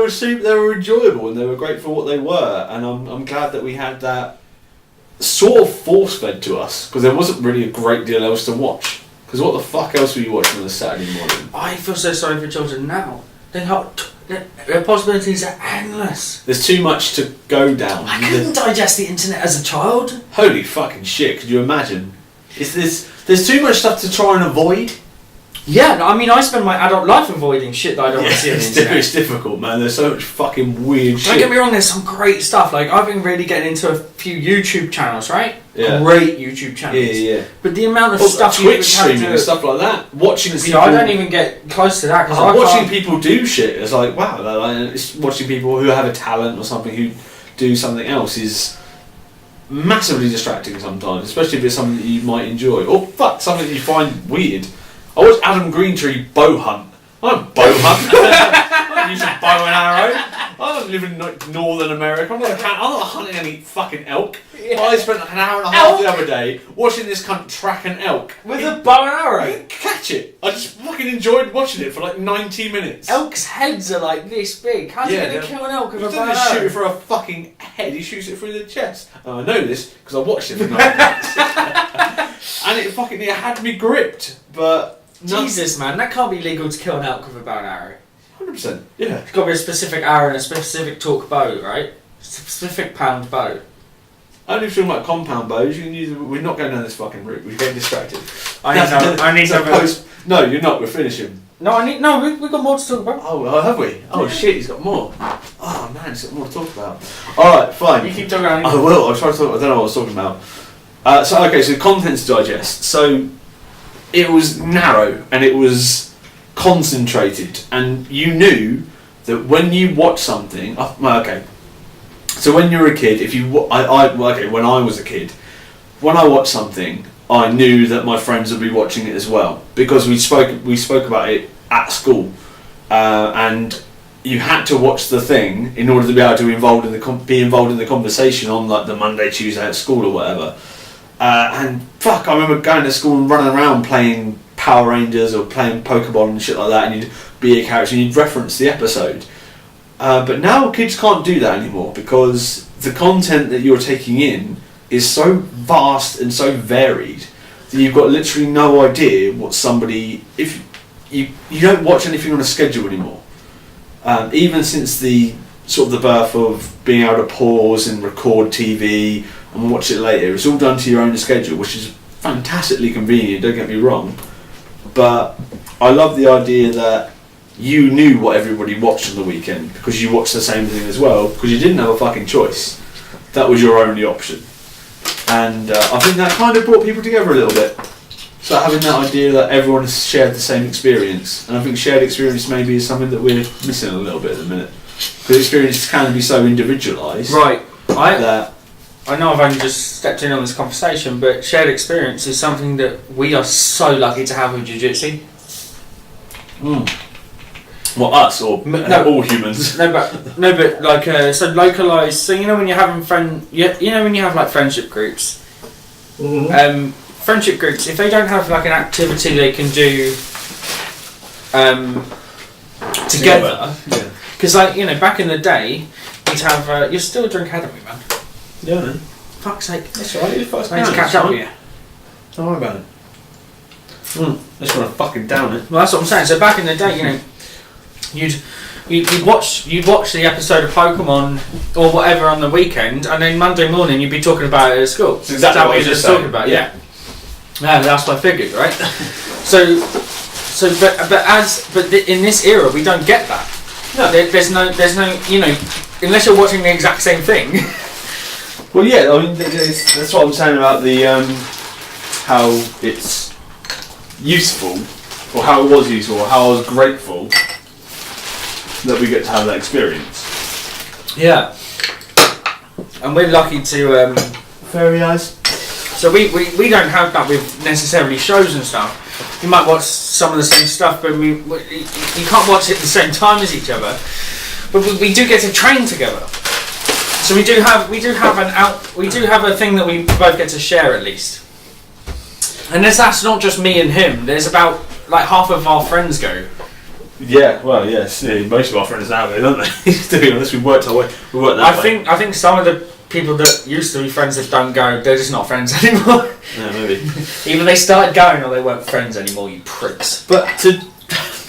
were enjoyable and they were great for what they were, and I'm glad that we had that sort of force fed to us because there wasn't really a great deal else to watch. Because what the fuck else were you watching on a Saturday morning? I feel so sorry for children now. The possibilities are endless. There's too much to go down. I couldn't digest the internet as a child. Holy fucking shit! Could you imagine? There's too much stuff to try and avoid. Yeah, I mean, I spend my adult life avoiding shit that I don't want to see on the internet. It's difficult, man. There's so much fucking weird shit. Don't get me wrong, there's some great stuff. Like, I've been really getting into a few YouTube channels, right? Yeah. Great YouTube channels. Yeah. But the amount of Well, stuff Twitch you streaming have and stuff like that. Watching See, people. I don't even get close to that because watching people do shit. It's like, wow. It's watching people who have a talent or something who do something else is massively distracting sometimes, especially if it's something that you might enjoy. Or fuck, something that you find weird. I watched Adam Greentree bow hunt. I don't bow hunt. I don't use a bow and arrow. I don't live in Northern America. I'm not hunting any fucking elk. Yeah. I spent an hour and a half the other day watching this cunt track an elk. with a bow and arrow. I didn't catch it. I just fucking enjoyed watching it for like 90 minutes. Elk's heads are like this big. How's he going to kill an elk with He a bow doesn't and just shoot arrow? it for a fucking head, he shoots it through the chest. And I know this because I watched it for 9 minutes. And it had me gripped, but... Jesus, man, that can't be legal to kill an elk with a bow and arrow. 100%, yeah. It's got to be a specific arrow and a specific torque bow, right? Specific pound bow. Only if you're talking about compound bows, you can use. We're not going down this fucking route. We're getting distracted. I need to. No, you're not. We're finishing. We've got more to talk about. Oh, have we? Oh shit, he's got more. Oh man, he's got more to talk about. All right, fine. You keep talking about. I will. I'll try to talk. I don't know what I was talking about. So content to digest. So it was narrow and it was concentrated, and you knew that when you watch something. So when you're a kid, when I was a kid, when I watched something, I knew that my friends would be watching it as well because we spoke about it at school, and you had to watch the thing in order to be able to be involved in the conversation on like the Monday, Tuesday at school or whatever. And fuck, I remember going to school and running around playing Power Rangers or playing Pokemon and shit like that, and you'd be a character and you'd reference the episode. But now kids can't do that anymore because the content that you're taking in is so vast and so varied that you've got literally no idea what somebody... If you don't watch anything on a schedule anymore. Even since the birth of being able to pause and record TV and watch it later, it's all done to your own schedule, which is fantastically convenient, don't get me wrong. but I love the idea that you knew what everybody watched on the weekend because you watched the same thing as well because you didn't have a fucking choice. That was your only option. And I think that kind of brought people together a little bit. So having that idea that everyone has shared the same experience, and I think shared experience maybe is something that we're missing a little bit at the minute. Because experiences can be so individualised. Right. I know I've only just stepped in on this conversation, but shared experience is something that we are so lucky to have with Jiu-Jitsu. Well, us or all humans? No, but like so localised. So you know when you're having you know when you have like friendship groups. Mm-hmm. Friendship groups, if they don't have like an activity they can do together, because like you know back in the day we'd have you're still a drink ahead of me, man. Yeah, man. Fuck's sake. That's alright. You first. I need to catch up with you. Don't worry about it. I just want to fucking down it. Well, that's what I'm saying. So back in the day, you know, you'd watch the episode of Pokemon or whatever on the weekend, and then Monday morning you'd be talking about it at school. That's exactly what you're just talking about. Yeah. No, that's what I figured, right? But in this era we don't get that. No, there's no, you know, unless you're watching the exact same thing. Well, yeah, I mean, that's what I'm saying about the how it's useful, or how it was useful, or how I was grateful that we get to have that experience. Yeah, and we're lucky to. Very nice. So we don't have that with necessarily shows and stuff. You might watch some of the same stuff, but you can't watch it at the same time as each other. But we do get to train together. So we do have a thing that we both get to share at least. And that's not just me and him. There's about like half of our friends go. Yeah, well, yes, most of our friends now go, don't they? To be honest, we worked that way. I think some of the people that used to be friends that don't go, they're just not friends anymore. Yeah, maybe. Either they started going or they weren't friends anymore. You pricks. But to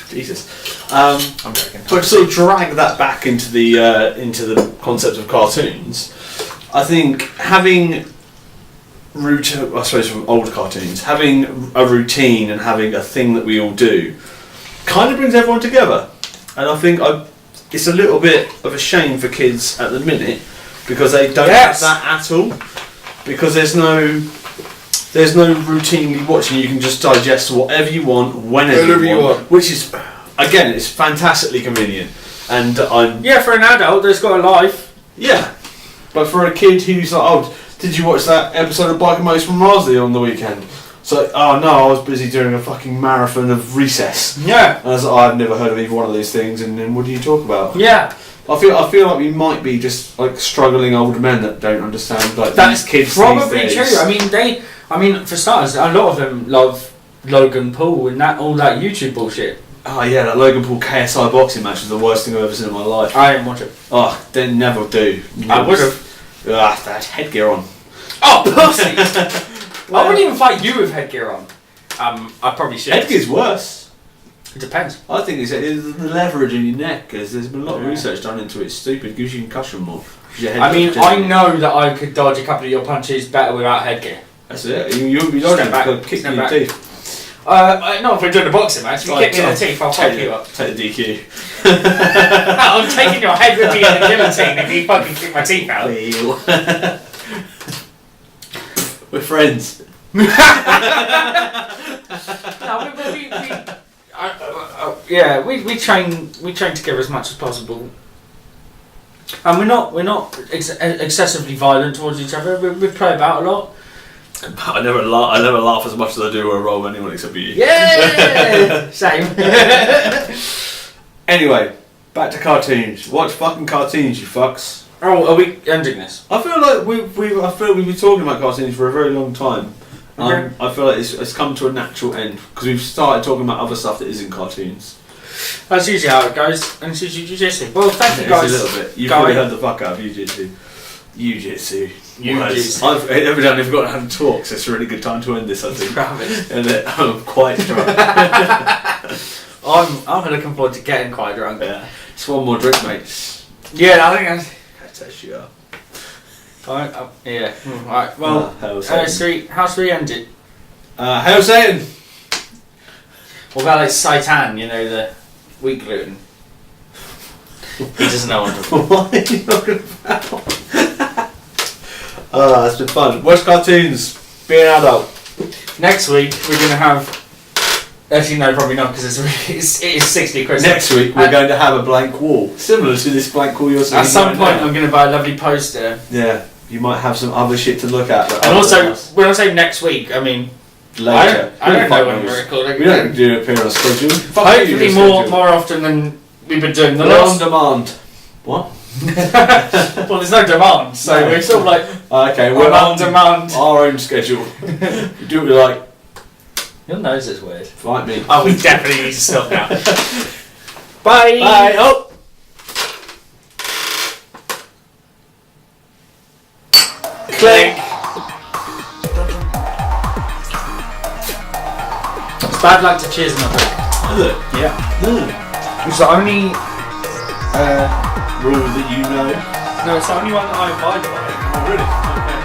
Jesus. I'm joking. But to sort of drag that back into the concept of cartoons, I think having I suppose from old cartoons, having a routine and having a thing that we all do kind of brings everyone together. And I think it's a little bit of a shame for kids at the minute because they don't have that at all. Because there's no routinely watching. You can just digest whatever you want, whenever you want. Which is, again, it's fantastically convenient. And for an adult that's got a life. Yeah. But for a kid who's like, oh, did you watch that episode of Bike and Most from Marsley on the weekend? So, oh no, I was busy doing a fucking marathon of Recess. Yeah. And I was like, I've never heard of either one of those things, and then what do you talk about? Yeah. I feel like we might be just like struggling old men that don't understand like that's these kids probably these days. true. I mean, for starters, a lot of them love Logan Paul and all that YouTube bullshit. Oh yeah, that Logan Paul KSI boxing match was the worst thing I've ever seen in my life. I didn't watch it. Oh, they never do. I would have. That headgear on. Oh, pussy! I wouldn't even fight you with headgear on. I probably should. Headgear's worse. It depends. I think it's the leverage in your neck, because there's been a lot of research done into it. It's stupid, it gives you concussion more. I mean, I know that I could dodge a couple of your punches better without headgear. That's it. You don't have to kick me in the teeth. No, if we're doing a boxing match, if you kick me in the teeth, I'll fuck you up. Take the DQ. I'm taking your head with me in the guillotine if you fucking kick my teeth out. We're friends. No, we train together as much as possible, and we're not excessively violent towards each other. We play about a lot. I never laugh as much as I do when I roll with anyone except you. Yeah, same. Anyway, back to cartoons. Watch fucking cartoons, you fucks. Oh, are we ending this? I feel like we've been talking about cartoons for a very long time. Okay. I feel like it's come to a natural end because we've started talking about other stuff that isn't cartoons. That's usually how it goes, and it's usually jiu-jitsu. Well, thank you guys. It's a little bit. You've probably heard the fuck out of jiu-jitsu. I've evidently forgotten how to talk, so it's a really good time to end this, I think. And I'm quite drunk. I'm looking forward to getting quite drunk. Yeah. It's one more drink, mate. Yeah, I think That's you up. yeah. Right. Well, how should we end it? Hail Satan! What about like seitan? You know, the wheat gluten. He doesn't know what I'm talking about. What are you talking about? Oh, that's been fun. Watch cartoons. Be an adult. Next week we're gonna have. Actually, no, probably not, because it is 60 Christmas. Next week we're going to have a blank wall, similar to this blank wall you're seeing. At some right point, now. I'm going to buy a lovely poster. Yeah, you might have some other shit to look at. And also, when I say next week, I mean later. I don't know when we're recording. We don't do it appear on schedule. Hopefully, more often than we've been doing. We're on demand. What? Well, there's no demand, so No. we're sort of like okay, we're on demand. Our own schedule. You do what we like. Your nose is weird. Fight me. Oh, we definitely need to stop now. Bye. Bye. Oh. Clink. It's bad luck to cheers in the book. Is it? Yeah. It's the only. Rule that you know. No, it's the only one that I abide by. Oh, really? Okay.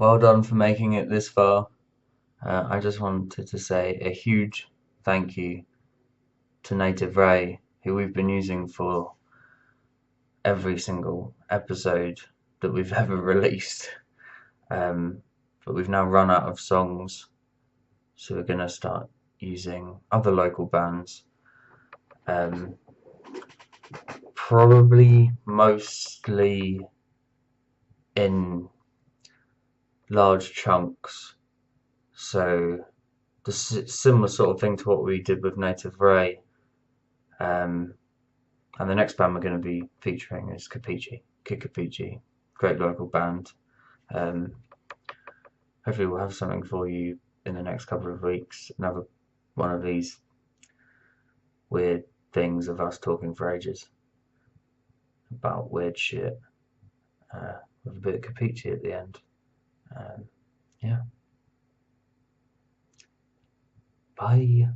well done for making it this far. I just wanted to say a huge thank you to Native Ray, who we've been using for every single episode that we've ever released. But we've now run out of songs, so we're going to start using other local bands. Probably mostly in large chunks. So the similar sort of thing to what we did with Native Ray. And the next band we're going to be featuring is Kikapichi, great local band. Hopefully we'll have something for you in the next couple of weeks. Another one of these weird things of us talking for ages about weird shit with a bit of Capici at the end. Yeah. Bye.